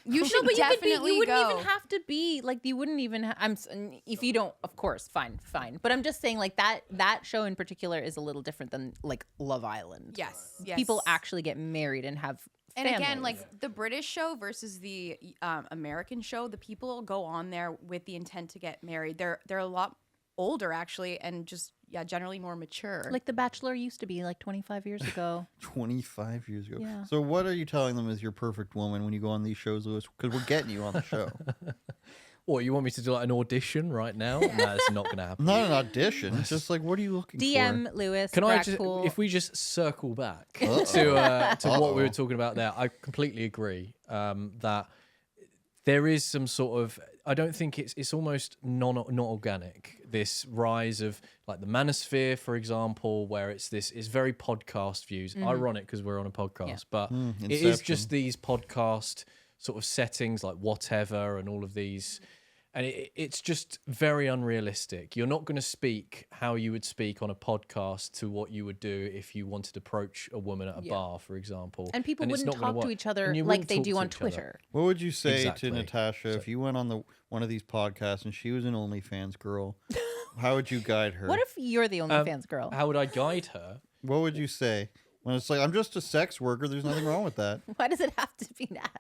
You should No, but definitely you wouldn't go. even have to be like you wouldn't even. If you don't, of course, fine. But I'm just saying like that show in particular is a little different than like Love Island. Yes. People actually get married and have. And again, families. like the British show versus the American show, the people go on there with the intent to get married. They're a lot older actually, and just generally more mature. Like The Bachelor used to be like 25 years ago. 25 years ago. Yeah. So what are you telling them is your perfect woman when you go on these shows, Lewis? Because we're getting you on the show. What, you want me to do like an audition right now? No, it's not going to happen. Not an audition. It's just like, what are you looking DM Lewis. Can I just, Brackpool. if we just circle back Uh-oh. to what we were Uh-oh. talking about there, I completely agree that there is some sort of, I don't think it's almost not organic. This rise of like the Manosphere, for example, where it's very podcast views. Ironic because we're on a podcast, but it is Inception. just these podcast sort of settings like whatever and all of these. And it's just very unrealistic. You're not going to speak how you would speak on a podcast to what you would do if you wanted to approach a woman at a bar, for example. and people it's wouldn't not gonna talk to work. each other And you like wouldn't they talk do to on each other. Twitter. What would you say Exactly. to Natasha if you went on one of these podcasts and she was an OnlyFans girl? How would you guide her? What if you're the OnlyFans girl? How would I guide her? What would you say? When it's like, I'm just a sex worker, there's nothing wrong with that. Why does it have to be that?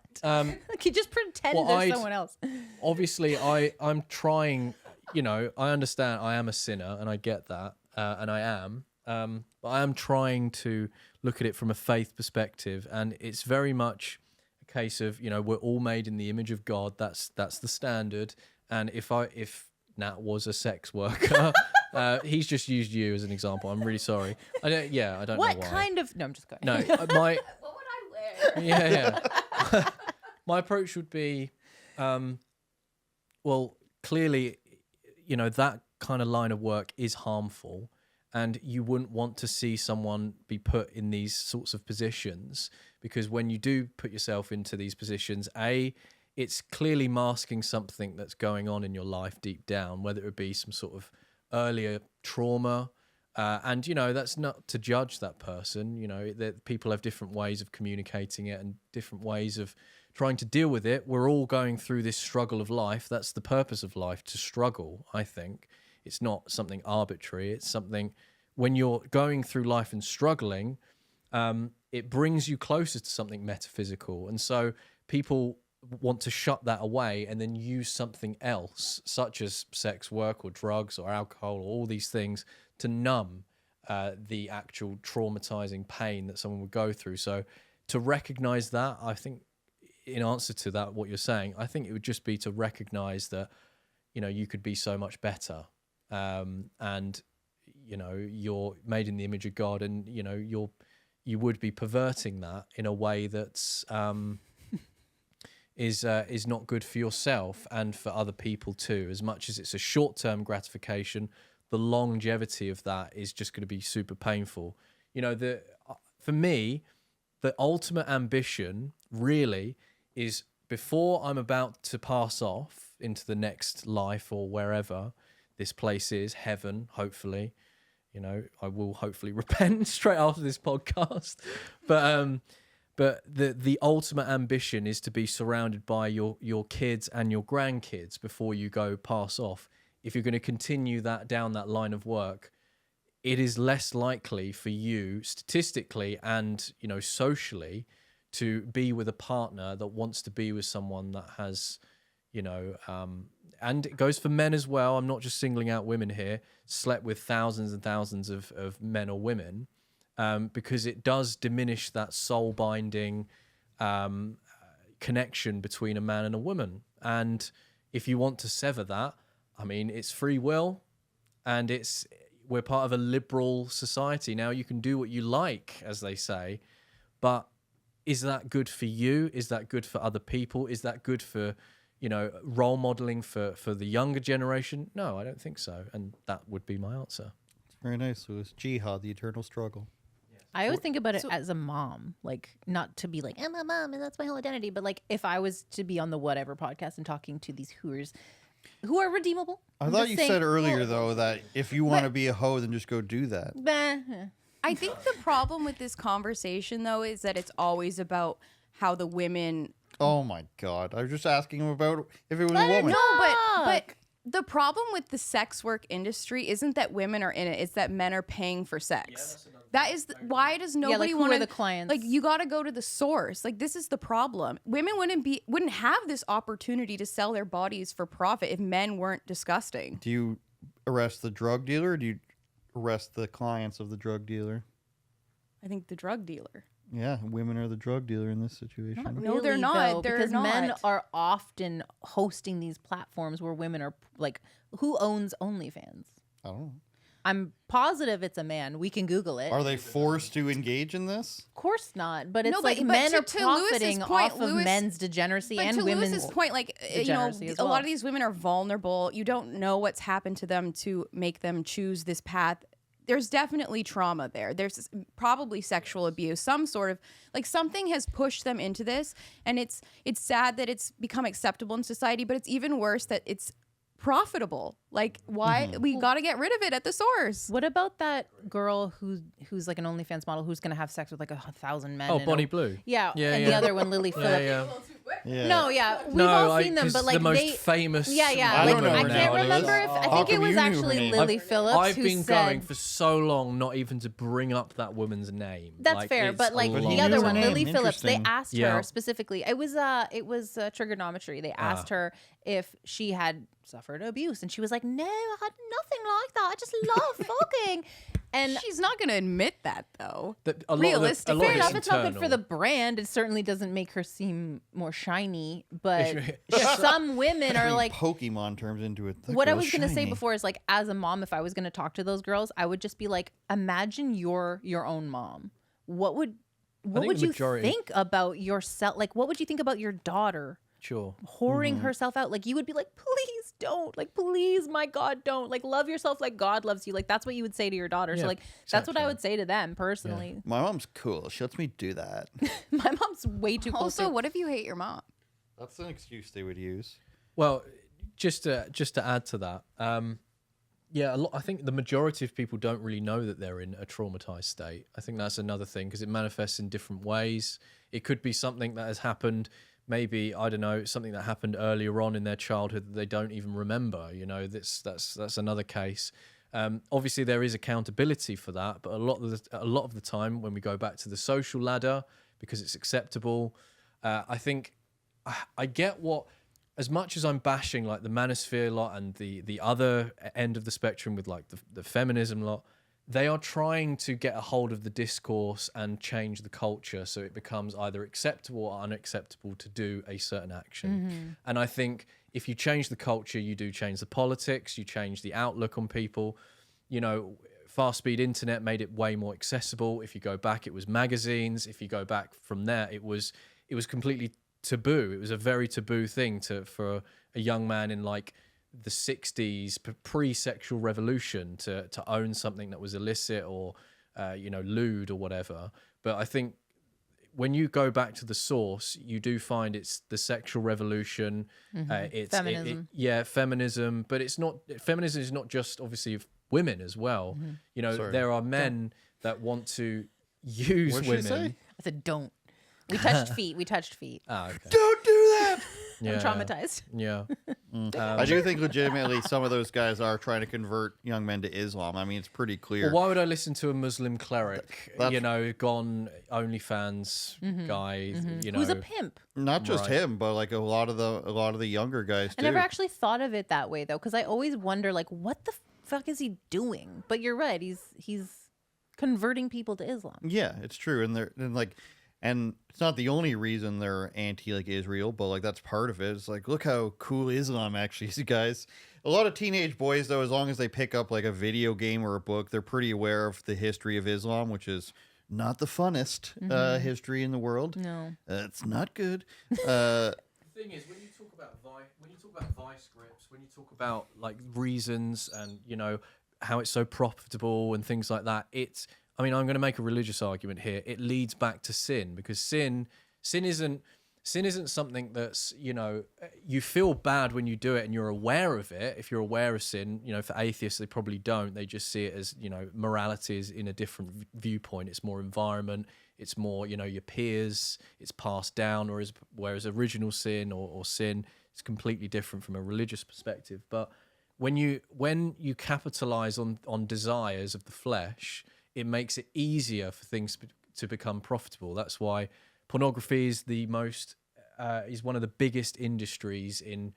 Like you just pretend well, there's I'd- someone else. Obviously, I'm trying, I understand I am a sinner and I get that, and I am. But I am trying to look at it from a faith perspective, and it's very much a case of, we're all made in the image of God. That's the standard. And if Nat was a sex worker. He's just used you as an example. I'm really sorry. I don't know why. What kind of? No, I'm just going. No, What would I wear? yeah. My approach would be, well, clearly, that kind of line of work is harmful, and you wouldn't want to see someone be put in these sorts of positions, because when you do put yourself into these positions, it's clearly masking something that's going on in your life deep down, whether it be some sort of earlier trauma. And, that's not to judge that person. That people have different ways of communicating it and different ways of trying to deal with it. We're all going through this struggle of life. That's the purpose of life, to struggle, I think. It's not something arbitrary. It's something, when you're going through life and struggling, it brings you closer to something metaphysical. And so people want to shut that away and then use something else, such as sex work or drugs or alcohol or all these things, to numb the actual traumatizing pain that someone would go through. So to recognize that, I think, in answer to that, what you're saying, I think it would just be to recognize that, you could be so much better. And, you're made in the image of God, and, you would be perverting that in a way that's is not good for yourself and for other people too. As much as it's a short-term gratification, the longevity of that is just going to be super painful. For me, the ultimate ambition really is, before I'm about to pass off into the next life or wherever this place is, heaven, hopefully, I will hopefully repent straight after this podcast. But the ultimate ambition is to be surrounded by your kids and your grandkids before you go pass off. If you're going to continue that down that line of work, it is less likely for you statistically and, socially, to be with a partner that wants to be with someone that has, and it goes for men as well. I'm not just singling out women here, slept with thousands and thousands of men or women, because it does diminish that soul binding connection between a man and a woman. And if you want to sever that, it's free will, and we're part of a liberal society. Now, you can do what you like, as they say, but is that good for you? Is that good for other people? Is that good for, role modeling for the younger generation? No, I don't think so. And that would be my answer. Very nice, Lewis. Jihad, the eternal struggle. I always think about it as a mom, like, not to be like, I'm a mom and that's my whole identity, but like, if I was to be on the whatever podcast and talking to these hooers who are redeemable. I thought you said earlier, though, that if you want to be a hoe, then just go do that. I think the problem with this conversation, though, is that it's always about how the women... Oh, my God. I was just asking him about if it was a woman. No, but the problem with the sex work industry isn't that women are in it. It's that men are paying for sex. That is why does nobody want the clients? Like, you got to go to the source. Like, this is the problem. Women wouldn't have this opportunity to sell their bodies for profit if men weren't disgusting. Do you arrest the drug dealer, or do you arrest the clients of the drug dealer? I think the drug dealer. Yeah, women are the drug dealer in this situation. Not No, they're not. Though, They're because not. men are often hosting these platforms where women are like, who owns OnlyFans? I don't know. I'm positive it's a man. We can Google it. Are they forced to engage in this? Of course not. But it's No, like but men are to Lewis's profiting point, off of men's degeneracy But and to women's Lewis's point, like, degeneracy as a lot well. of these women are vulnerable. You don't know what's happened to them to make them choose this path. There's definitely trauma there. There's probably sexual abuse, some sort of, like, something has pushed them into this, and it's sad that it's become acceptable in society, but it's even worse that it's profitable. Like, why we got to get rid of it at the source. What about that girl who's like an OnlyFans model who's gonna have sex with like 1,000 men? Oh, in Bonnie Blue. Yeah, Yeah, and yeah. the other one, Lily Phillips. Yeah. No, we've all seen them, 'cause but like the most famous. Yeah. I Like, don't know I her can't name. remember if How I think come it was you knew her actually name? Lily Phillips I've who been said. going for so long not even to bring up that woman's name. That's Like, fair, it's but a like But the he other knew one, her name. Lily Phillips, they Interesting. asked Yeah. her specifically. It was trigonometry. They asked her if she had suffered abuse, and she was like, no, I had nothing like that. I just love fucking. And she's not going to admit that, though. realistic. Fair enough, it's not good for internal. the brand. It certainly doesn't make her seem more shiny. But some women are like, Pokemon turns into a. what I was going to say before is like, as a mom, if I was going to talk to those girls, I would just be like, imagine you're your own mom. What would you think about yourself? Like, what would you think about your daughter? Sure. Whoring herself out? Like, you would be like, please don't. Like, please, my God, don't. Like, love yourself like God loves you. Like, that's what you would say to your daughter. Yeah, So, like, that's what I would say to them personally. My mom's cool. She lets me do that. My mom's way too cool. Also, what if you hate your mom? That's an excuse they would use. Well, just to add to that, I think the majority of people don't really know that they're in a traumatized state. I think that's another thing because it manifests in different ways. It could be something that has happened. Maybe, I don't know, something that happened earlier on in their childhood that they don't even remember. You know, that's another case. Obviously, there is accountability for that, but a lot of the time, when we go back to the social ladder, because it's acceptable, I think I get what. As much as I'm bashing like the Manosphere lot and the other end of the spectrum with like the feminism lot, they are trying to get a hold of the discourse and change the culture so it becomes either acceptable or unacceptable to do a certain action. And I think if you change the culture, you do change the politics, you change the outlook on people. You know, fast speed internet made it way more accessible. If you go back, it was magazines. If you go back from there, it was completely taboo. It was a very taboo thing for a young man in like the 60s, pre-sexual revolution, to own something that was illicit or lewd or whatever. But I think when you go back to the source, you do find it's the sexual revolution. It's feminism. Feminism, but it's not. Feminism is not just obviously of women as well. You know, there are men that want to use What'd women. she say? I said, don't. We touched feet. Ah, okay. Don't do that. I'm traumatized. Yeah. I do think legitimately some of those guys are trying to convert young men to Islam. I mean, it's pretty clear. Well, why would I listen to a Muslim cleric? That's- Gone OnlyFans guy. You know, Who's a pimp? Not just him, but like a lot of the younger guys too. I never actually thought of it that way though, because I always wonder like, what the fuck is he doing? But you're right. He's converting people to Islam. Yeah, it's true, and it's not the only reason they're anti like Israel, but like that's part of it. It's like, look how cool Islam actually is, guys. A lot of teenage boys, though, as long as they pick up like a video game or a book, they're pretty aware of the history of Islam, which is not the funnest history in the world. No, it's not good. The thing is, when you talk about vice grips, when you talk about like reasons and how it's so profitable and things like that, I'm going to make a religious argument here. It leads back to sin, because sin isn't something that's, you feel bad when you do it and you're aware of it. If you're aware of sin, for atheists, they probably don't. They just see it as, morality is in a different viewpoint. It's more environment. It's more, your peers. It's passed down, whereas original sin or sin is completely different from a religious perspective. But when you capitalize on desires of the flesh, it makes it easier for things to become profitable. That's why pornography is is one of the biggest industries in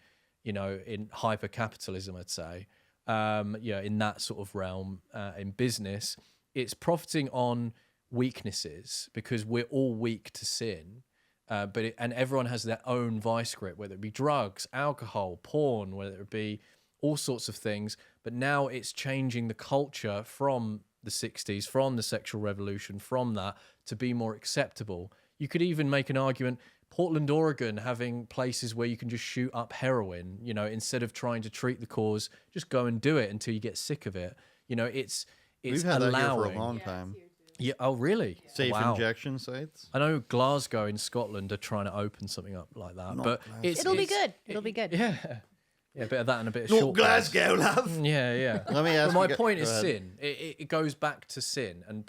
hyper capitalism, I'd say. In that sort of realm, in business, it's profiting on weaknesses because we're all weak to sin. And everyone has their own vice grip, whether it be drugs, alcohol, porn, whether it be all sorts of things. But now it's changing the culture from the 60s, from the sexual revolution, from that to be more acceptable. You could even make an argument, Portland, Oregon, having places where you can just shoot up heroin, instead of trying to treat the cause, just go and do it until you get sick of it. It's We've had that here for a allowing. long time. Yeah. Oh, really? Safe Wow. injection sites. I know Glasgow in Scotland are trying to open something up like that, but it'll be good. It'll be good. Yeah. Yeah, a bit of that and a bit of Not short. Glasgow, love. Yeah. Let me ask. But my point is sin. It goes back to sin and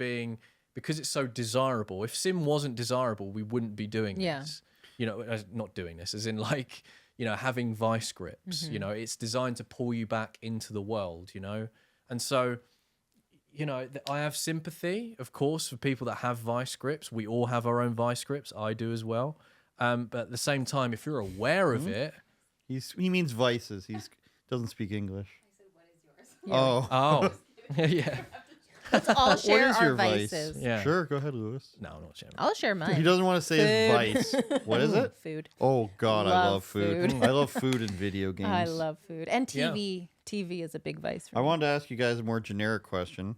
because it's so desirable. If sin wasn't desirable, we wouldn't be doing this. Not doing this, as in like, having vice grips. It's designed to pull you back into the world. And so, I have sympathy, of course, for people that have vice grips. We all have our own vice grips. I do as well. But at the same time, if you're aware of it, He means vices. He's doesn't speak English. Yeah. Oh. Oh, yeah. Let's all share what is our your vice? vices. Yeah. Sure, go ahead, Lewis. No, I'm not sharing. I'll share He mine. doesn't want to say his Food. vice. What is it? Food. Oh God, I Love love food. food. I love food and video games. I love food. And Yeah. TV. TV is a big vice for I me. wanted to ask you guys a more generic question.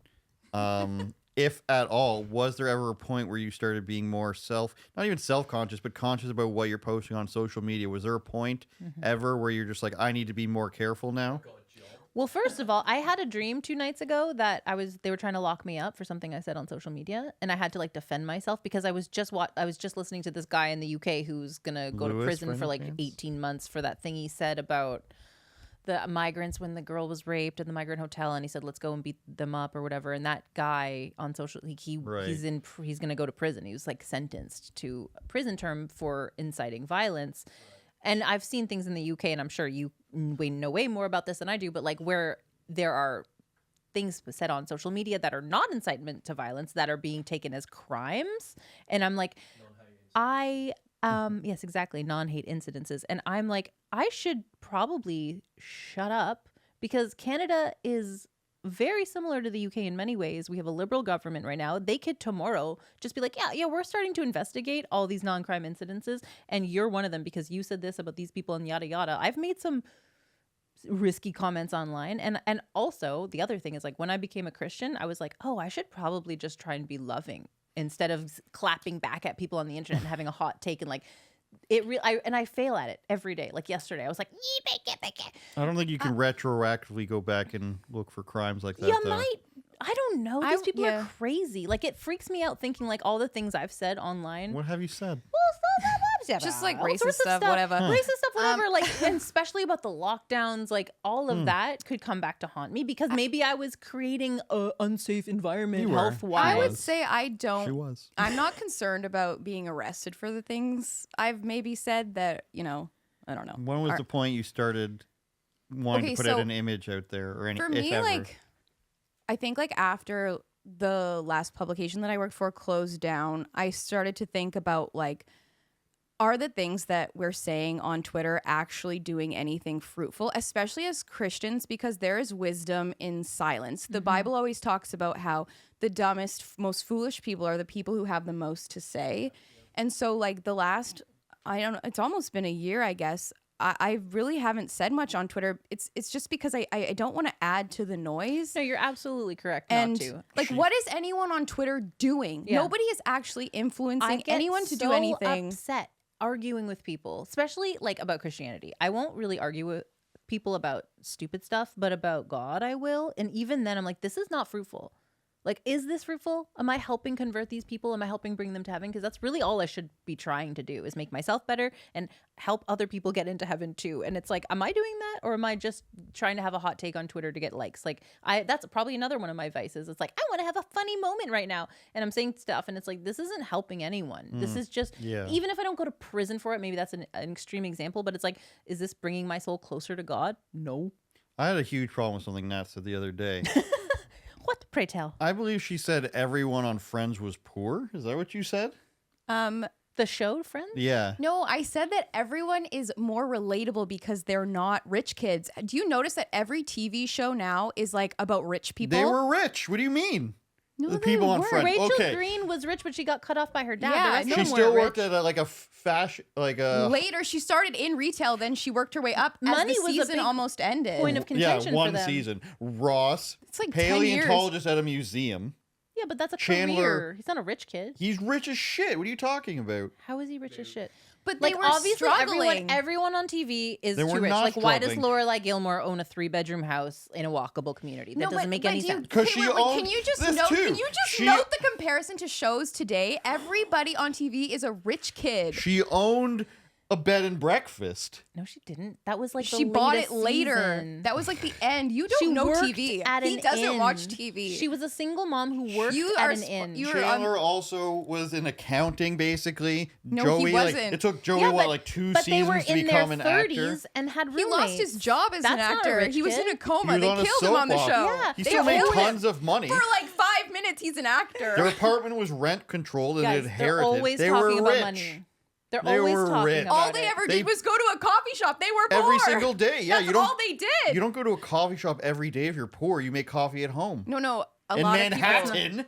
If at all, was there ever a point where you started being more not even self-conscious, but conscious about what you're posting on social media? Was there a point ever where you're just like, I need to be more careful now? Well, first of all, I had a dream 2 nights ago that they were trying to lock me up for something I said on social media, and I had to like defend myself because I was just listening to this guy in the UK who's gonna go to Lewis, prison for like Chance? 18 months for that thing he said about the migrants when the girl was raped in the migrant hotel, and he said let's go and beat them up or whatever. And that guy on social, Right. he's gonna go to prison. He was like sentenced to a prison term for inciting violence. And I've seen things in the UK, and I'm sure you know way more about this than I do, but like where there are things said on social media that are not incitement to violence that are being taken as crimes. And I'm like, yes, exactly, non-hate incidences. And I'm like, I should probably shut up because Canada is very similar to the UK in many ways. We have a liberal government right now. They could tomorrow just be like, yeah, we're starting to investigate all these non-crime incidences, and you're one of them because you said this about these people and yada yada. I've made some risky comments online, and also the other thing is like when I became a Christian, I was like, oh, I should probably just try and be loving instead of clapping back at people on the internet and having a hot take and like. I fail at it every day. Like yesterday, I was like, I don't think you can retroactively go back and look for crimes like that. you though. might. I don't know. These people yeah. are crazy. Like it freaks me out thinking like all the things I've said online. What have you said? Just, like, all racist sorts of stuff, whatever. Racist stuff, whatever. Like, and especially about the lockdowns, like all of that could come back to haunt me because maybe I was creating an unsafe environment You were. health wise. I would was. say I She don't. was. I'm not concerned about being arrested for the things I've maybe said that, I don't know. When was Are- the point you started wanting Okay, to put out so an image out there or any? For if me, ever? like, I think like after the last publication that I worked for closed down, I started to think about like, are the things that we're saying on Twitter actually doing anything fruitful, especially as Christians, because there is wisdom in silence. The Bible always talks about how the dumbest, most foolish people are the people who have the most to say. And so like the last, I don't know, it's almost been a year, I guess. I really haven't said much on Twitter. It's just because I don't want to add to the noise. No, you're absolutely correct And not to. like, what is anyone on Twitter doing? Yeah. Nobody is actually influencing I get anyone to do so anything. upset arguing with people, especially like about Christianity. I won't really argue with people about stupid stuff, but about God I will. And even then I'm like, this is not fruitful. Like, is this fruitful? Am I helping convert these people? Am I helping bring them to heaven? Because that's really all I should be trying to do is make myself better and help other people get into heaven too. And it's like, am I doing that? Or am I just trying to have a hot take on Twitter to get likes? Like that's probably another one of my vices. It's like, I want to have a funny moment right now. And I'm saying stuff and it's like, this isn't helping anyone. This is just, Yeah. even if I don't go to prison for it, maybe that's an extreme example, but it's like, is this bringing my soul closer to God? No. I had a huge problem with something Nat said the other day. What? Pray tell. I believe she said everyone on Friends was poor. Is that what you said? The show, Friends? Yeah. No, I said that everyone is more relatable because they're not rich kids. Do you notice that every TV show now is like about rich people? They were rich. What do you mean? No, the they people on weren't. Friends. Rachel Okay. Green was rich, but she got cut off by her dad. Yeah, The rest of no She them still weren't worked rich. at like a fashion, like a Later, she started in retail, then she worked her way up as Money the was a season big almost ended. point of contention one for them. season. Ross, It's like 10 years. paleontologist at a museum. Yeah, but that's a Chandler- career. He's not a rich kid. He's rich as shit. What are you talking about? How is he rich as shit? But they Like were obviously struggling. everyone on TV is They too were rich. not Like why does struggling. Lorelai Gilmore own a 3-bedroom house in a walkable community? That doesn't make any sense. 'Cause Okay, she wait, can owned you just this note? too. Can you just She- note the comparison to shows today? Everybody on TV is a rich kid. She owned a bed and breakfast. No, she didn't. That was like the She bought it latest later. season. That was like the end. You don't She know worked TV. at He an doesn't inn. watch TV. She was a single mom who worked You at are an sp- inn. you- Chandler also was in accounting, basically. No, Joey, he like, wasn't. it took Joey Yeah, like 2 but they were seasons to in become their an actor. 30s and had He roommates. lost his job as an That's not a actor. rich He was kid. in a coma. He was They on a killed him on the soap show. opera. Yeah. He They still made killed him. tons of money. For like 5 minutes, he's an actor. Their apartment was rent controlled and Guys, inherited. they're always they talking were about rich. money. They're They always were talking rich. about All they it. ever They- did was go to a coffee shop. They were poor. Every single day. Yeah, That's you don't. all they did. You don't go to a coffee shop every day if you're poor. You make coffee at home. No. A In lot of people. Manhattan.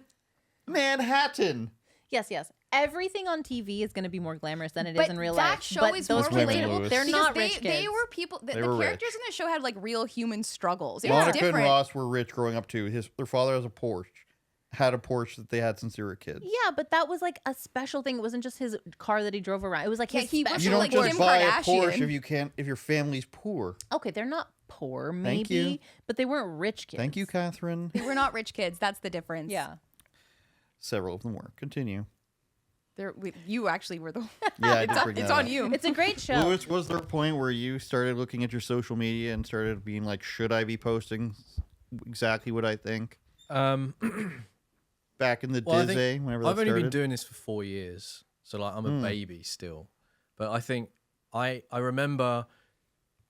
Manhattan. Yes. Everything on TV is going to be more glamorous than it is But in real that life. show But is those more Women, relatable. Lewis. They're Because not they, rich kids. they were people. The They were characters rich. in the show had like real human struggles. It was Monica and different. Ross were rich growing up too. Their father has a Porsche. Had a Porsche that they had since they were kids. Yeah, but that was like a special thing. It wasn't just his car that he drove around. It was like Yeah, his he special. was You don't like just Kim buy a Kardashian. Porsche if your family's poor. Okay, they're not poor, Thank maybe, you. but they weren't rich kids. Thank you, Catherine. They were not rich kids. That's the difference. Yeah. Several of them were. Continue. You actually were the. Yeah, I did bring It's that on up. you. It's a great show. Lewis, was there a point where you started looking at your social media and started being like, should I be posting exactly what I think? Back in the Well, I Disney, think whenever that I've only started. been doing this for 4 years, so like I'm a baby still. But I think I remember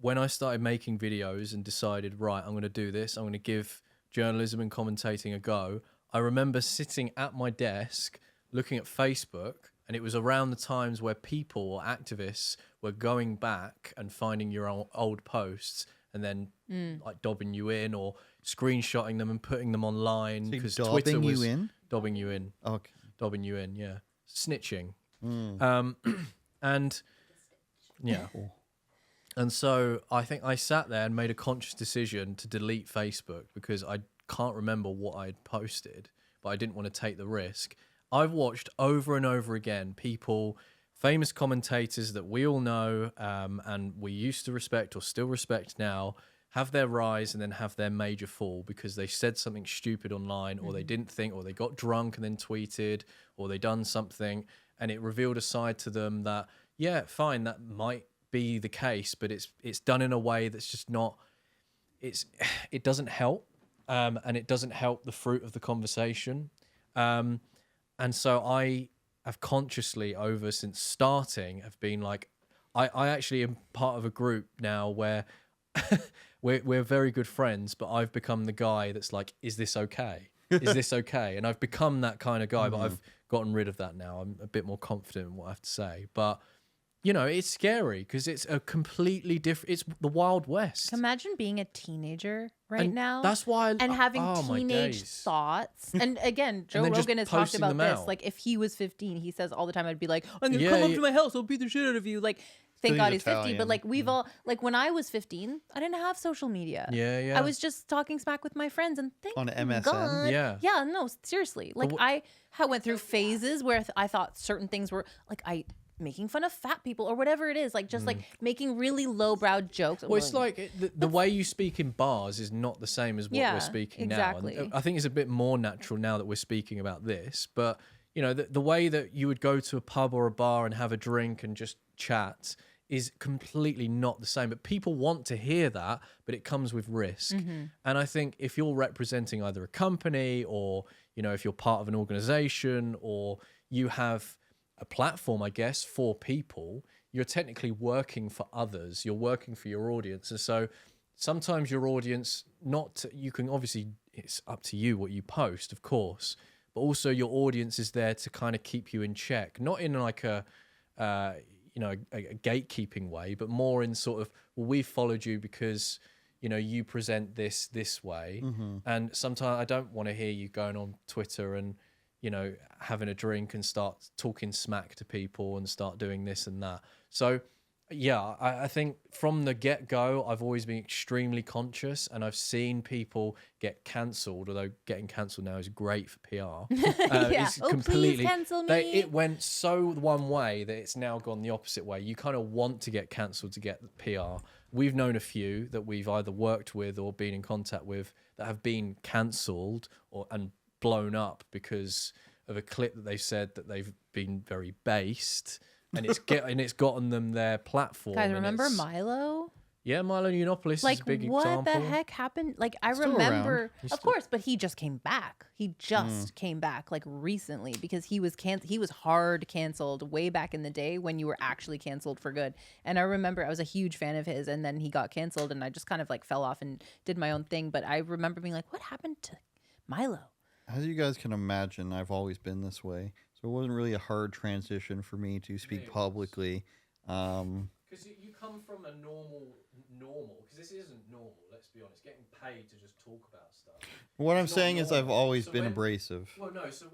when I started making videos and decided, right, I'm going to do this. I'm going to give journalism and commentating a go. I remember sitting at my desk looking at Facebook, and it was around the times where people or activists were going back and finding your old posts and then like dobbing you in or screenshotting them and putting them online So because dobbing Twitter was you in? dobbing you in, Okay. dobbing you in, yeah, snitching, and yeah. And so I think I sat there and made a conscious decision to delete Facebook because I can't remember what I'd posted, but I didn't want to take the risk. I've watched over and over again people, famous commentators that we all know and we used to respect or still respect now, have their rise and then have their major fall because they said something stupid online or they didn't think or they got drunk and then tweeted or they done something and it revealed a side to them that, yeah, fine, that might be the case, but it's done in a way that's just not, it doesn't help and it doesn't help the fruit of the conversation. And so I have consciously since starting have been like, I actually am part of a group now where we're very good friends, but I've become the guy that's like, is this okay? Is this okay? And I've become that kind of guy, but I've gotten rid of that now. I'm a bit more confident in what I have to say. But, you know, it's scary because it's a completely different, it's the Wild West. Imagine being a teenager right And now. that's why and having oh my teenage days. thoughts. And again, Joe then just Rogan has talked posting about them this. out. Like, if he was 15, he says all the time, I'd be like, I'm gonna Yeah, come up yeah. to my house, I'll beat the shit out of you. Like, thank he's God he's 50. Italian. But like, we've all, like, when I was 15, I didn't have social media. Yeah. I was just talking smack with my friends and thank On MSN? God. Yeah. Yeah, no, seriously. Like, I went through phases where I thought certain things were like, making fun of fat people or whatever it is, like just like making really lowbrow jokes. Well, it's like the way you speak in bars is not the same as what Yeah, we're speaking exactly. now. And I think it's a bit more natural now that we're speaking about this. But, you know, the way that you would go to a pub or a bar and have a drink and just chat is completely not the same. But people want to hear that, but it comes with risk. And I think if you're representing either a company or, you know, if you're part of an organization or you have a platform, I guess, for people, you're technically working for others. You're working for your audience. And so sometimes your audience, you can obviously, it's up to you what you post, of course, but also your audience is there to kind of keep you in check, not in like a gatekeeping way, but more in sort of, well, we've followed you because, you know, you present this way. And sometimes I don't want to hear you going on Twitter and, you know, having a drink and start talking smack to people and start doing this and that. So, yeah, I think from the get-go, I've always been extremely conscious and I've seen people get cancelled, although getting cancelled now is great for PR. Yeah. It's Oh, please cancel me. It went so one way that it's now gone the opposite way. You kind of want to get cancelled to get PR. We've known a few that we've either worked with or been in contact with that have been cancelled and blown up because of a clip that they've said that they've been very based and it's gotten them their platform. Guys, and remember it's- Milo? Yeah, Milo Yiannopoulos Like, is a big what example. the heck happened? Like, I Still remember, around. of course, but he just came back. He just came back like recently because he was hard canceled way back in the day when you were actually canceled for good. And I remember I was a huge fan of his, and then he got canceled, and I just kind of like fell off and did my own thing. But I remember being like, what happened to Milo? As you guys can imagine, I've always been this way. So it wasn't really a hard transition for me to speak publicly. Because you come from a normal, because this isn't normal, let's be honest, getting paid to just talk about stuff. What I'm It's not saying is I've normal. always So been when- abrasive. Well, no, so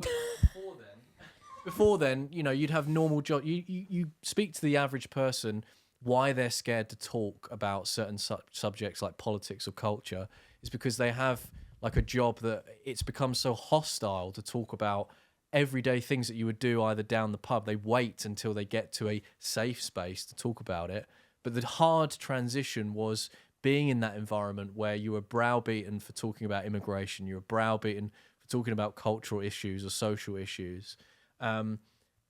before then, you know, you'd have normal job. You speak to the average person why they're scared to talk about certain subjects like politics or culture is because they have like a job that it's become so hostile to talk about everyday things that you would do either down the pub. They wait until they get to a safe space to talk about it. But the hard transition was being in that environment where you were browbeaten for talking about immigration, you were browbeaten for talking about cultural issues or social issues.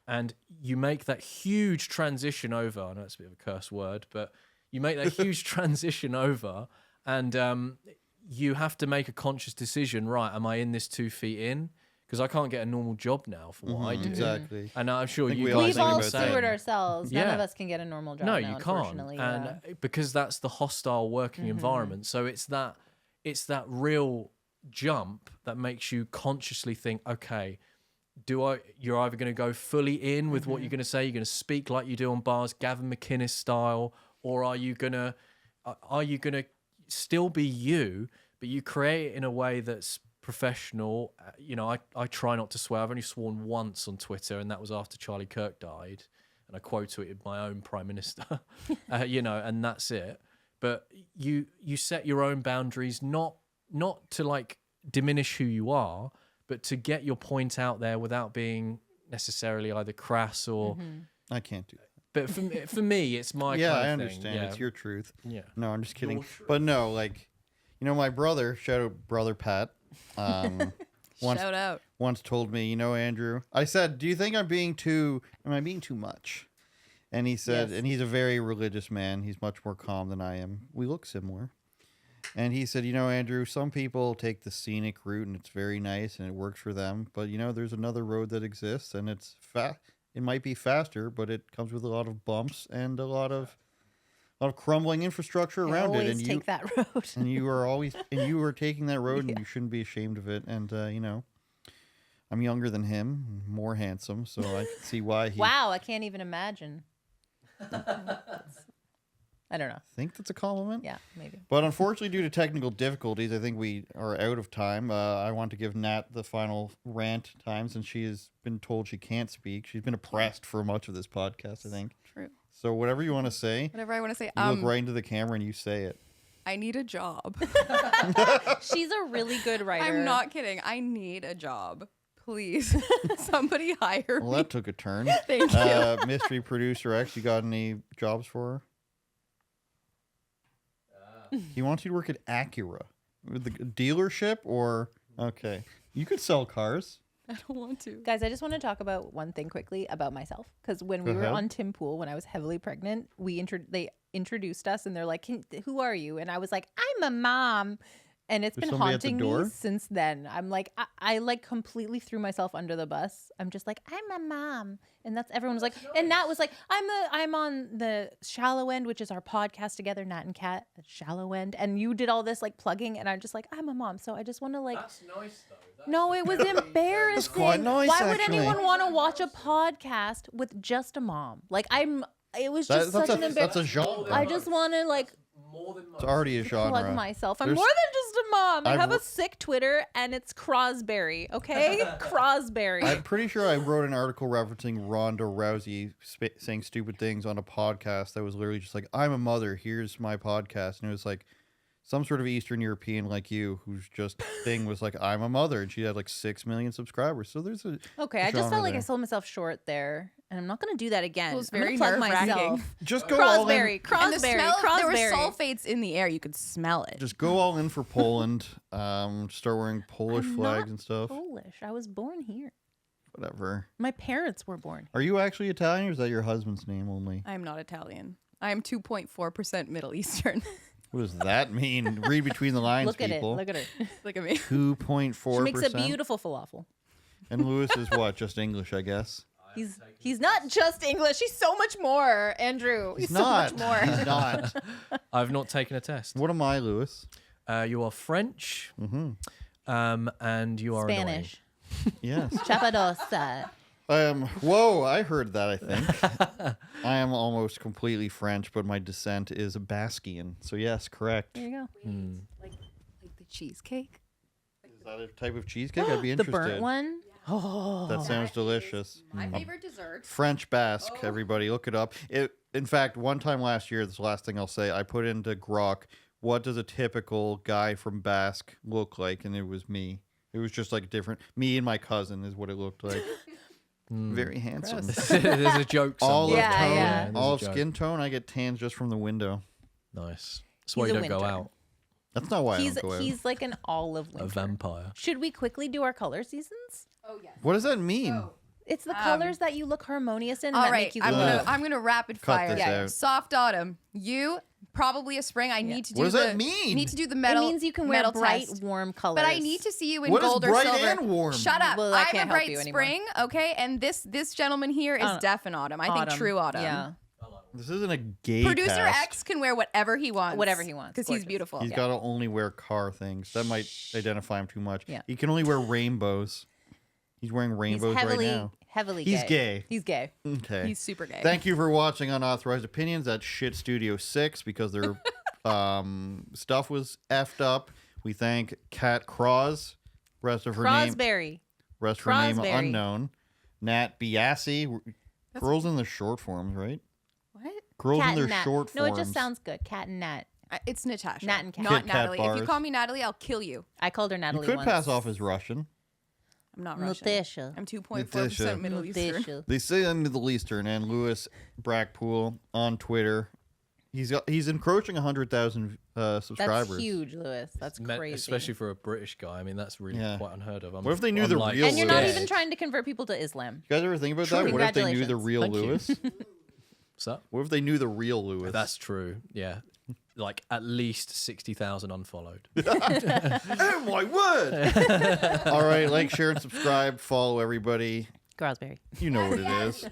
And you make that huge transition over. I know it's a bit of a curse word, but you make that huge transition over, and you have to make a conscious decision. Right, am I in this 2 feet in? Because I can't get a normal job now for what I do. Exactly. And I'm sure think you we all guys We've think are all about the that. same. steward ourselves. None Yeah. of us can get a normal job No, now, you can't, unfortunately. and because that's the hostile working environment. So it's that real jump that makes you consciously think, okay, you're either going to go fully in with what you're going to say, you're going to speak like you do on bars, Gavin McInnes style, or are you going to still be you, but you create it in a way that's professional? You know, I try not to swear. I've only sworn once on Twitter, and that was after Charlie Kirk died, and I quoted my own prime minister. You know, and that's it. But you set your own boundaries, not to like diminish who you are, but to get your point out there without being necessarily either crass or. I can't do that. But for me, it's my Yeah, kind I of understand. thing. Yeah. It's your truth. Yeah. No, I'm just kidding. Your truth. But no, like, you know, my brother, shout out brother Pat, once Shout out. once told me, you know, Andrew, I said, do you think am I being too much? And he said, Yes. and he's a very religious man. He's much more calm than I am. We look similar. And he said, you know, Andrew, some people take the scenic route and it's very nice and it works for them. But, you know, there's another road that exists and it's it might be faster, but it comes with a lot of bumps and a lot of crumbling infrastructure around it. Always And take that road. and you are taking that road and you shouldn't be ashamed of it. And, you know, I'm younger than him, more handsome. So I can see why he Wow, I can't even imagine. I don't know. think that's a compliment. Yeah, maybe. But unfortunately, due to technical difficulties, I think we are out of time. I want to give Nat the final rant time since she has been told she can't speak. She's been oppressed for much of this podcast, I think. True. So whatever you want to say, Whatever I want to say. you look right into the camera and you say it. I need a job. She's a really good writer. I'm not kidding. I need a job. Please, somebody hire Well, me. that took a turn. Thank you. Mystery producer X, you got any jobs for her? He wants you to work at Acura. With the dealership or... Okay. You could sell cars. I don't want to. Guys, I just want to talk about one thing quickly about myself. Because when we Go were ahead. on Tim Pool, when I was heavily pregnant, they introduced us and they're like, who are you? And I was like, I'm a mom. And it's There's been somebody at the haunting door? me since then. I'm like, I like completely threw myself under the bus. I'm just like, I'm a mom. And that's everyone was like, and Nat was like, I'm on the Shallow End, which is our podcast together, Nat and Kat at Shallow End. And you did all this like plugging. And I'm just like, I'm a mom. So I just want to like, That's nice though. no, it was embarrassing. quite nice, Why would actually. anyone want to watch a podcast with just a mom? Like it was just such an that's embarrassment. a genre. I just want to like More than most. It's already a genre. plug myself. I'm There's- more than just a mom. I I've have wr- a sick Twitter and it's Crosberry, okay? Crosberry. I'm pretty sure I wrote an article referencing Ronda Rousey saying stupid things on a podcast that was literally just like, I'm a mother, here's my podcast. And it was like some sort of Eastern European like you whose just thing was like, I'm a mother. And she had like 6 million subscribers. So there's a Okay, I just genre felt like I there. sold myself short there. And I'm not going to do that again. It was I'm gonna very plug nerve-wracking. myself. Just go all in. Crosberry, And the Crosberry, smell, there were Crosberry. sulfates in the air. You could smell it. Just go all in for Poland. Start wearing Polish I'm flags not and stuff. Polish. I was born here. Whatever. My parents were born. Are you actually Italian or is that your husband's name only? I am not Italian. I am 2.4% Middle Eastern. What does that mean? Read between the lines, Look at it. people. Look at her. Look at me. 2.4%. She makes a beautiful falafel. And Lewis is what? Just English, I guess. He's not just English. He's so much more, Andrew. He's not. so much more. He's not. I've not taken a test. What am I, Lewis? You are French, and you are Spanish. Yes. Chapadosa. Whoa, I heard that, I think. I am almost completely French, but my descent is Basquian. So, yes, correct. There you go. Like the cheesecake. Is that a type of cheesecake? I'd be The interested. burnt one. Oh, That sounds delicious. My favorite dessert. French Basque, everybody, look it up. In fact, one time last year, this is the last thing I'll say, I put into Grok, what does a typical guy from Basque look like? And it was me. It was just like different. Me and my cousin is what it looked like. Very handsome. There's a joke Olive somewhere. Yeah, tone, yeah. There's a olive joke. skin tone. I get tans just from the window. Nice. That's why He's you a don't go winter. out. That's not why I he's don't go out. he's like an olive A winter. vampire. Should we quickly do our color seasons? Oh yes. What does that mean? It's the colors that you look harmonious in. All that right, make you I'm glow. gonna rapid Cut fire. this out. Soft autumn. You probably a spring. I need to do. What does that mean? Need to do the It metal. means you can wear metal bright, test. warm colors. But I need to see you in What is gold or bright silver. and warm? Shut up. Well, I I'm can't a help bright you anymore. spring, okay? And this gentleman here is deaf in autumn. I think true autumn. Yeah, This isn't a gay Producer cast. X can wear whatever he wants. Whatever he wants. Because he's Gorgeous. beautiful. He's got to only wear car things. That might identify him too much. Yeah. He can only wear rainbows. He's wearing he's rainbows heavily, right now. heavily He's gay. gay. He's gay. Okay. He's super gay. Thank you for watching Unauthorized Opinions at Shit Studio 6 because their stuff was effed up. We thank Kat Kroz, rest of her name Crosberry. unknown. Nat Biase, girls in the short forms, right? What? Girls Cat in their and Nat. short No, forms. it just sounds good. Cat and Nat. It's Natasha. Nat and Kat. Not Kit Kat Natalie. If you bars. call me Natalie, I'll kill you. I called her You Natalie could once. pass off as Russian. I'm not Russian. Natasha. I'm 2.4% Natasha. Middle Eastern. Natasha. They say I'm Middle Eastern, and Lewis Brackpool on Twitter. He's encroaching 100,000 subscribers. That's huge, Lewis. That's crazy. Especially for a British guy. I mean, that's really Yeah. quite unheard of. What if they knew the like, real And you're not Lewis? even trying to convert people to Islam. You guys ever think about that? What if they knew the Congratulations. real Thank you. Lewis? What's that? What if they knew the real Lewis? That's true. Yeah. Like at least 60,000 unfollowed. oh my word! All right, like, share, and subscribe. Follow everybody. Crosberry. You know what it is.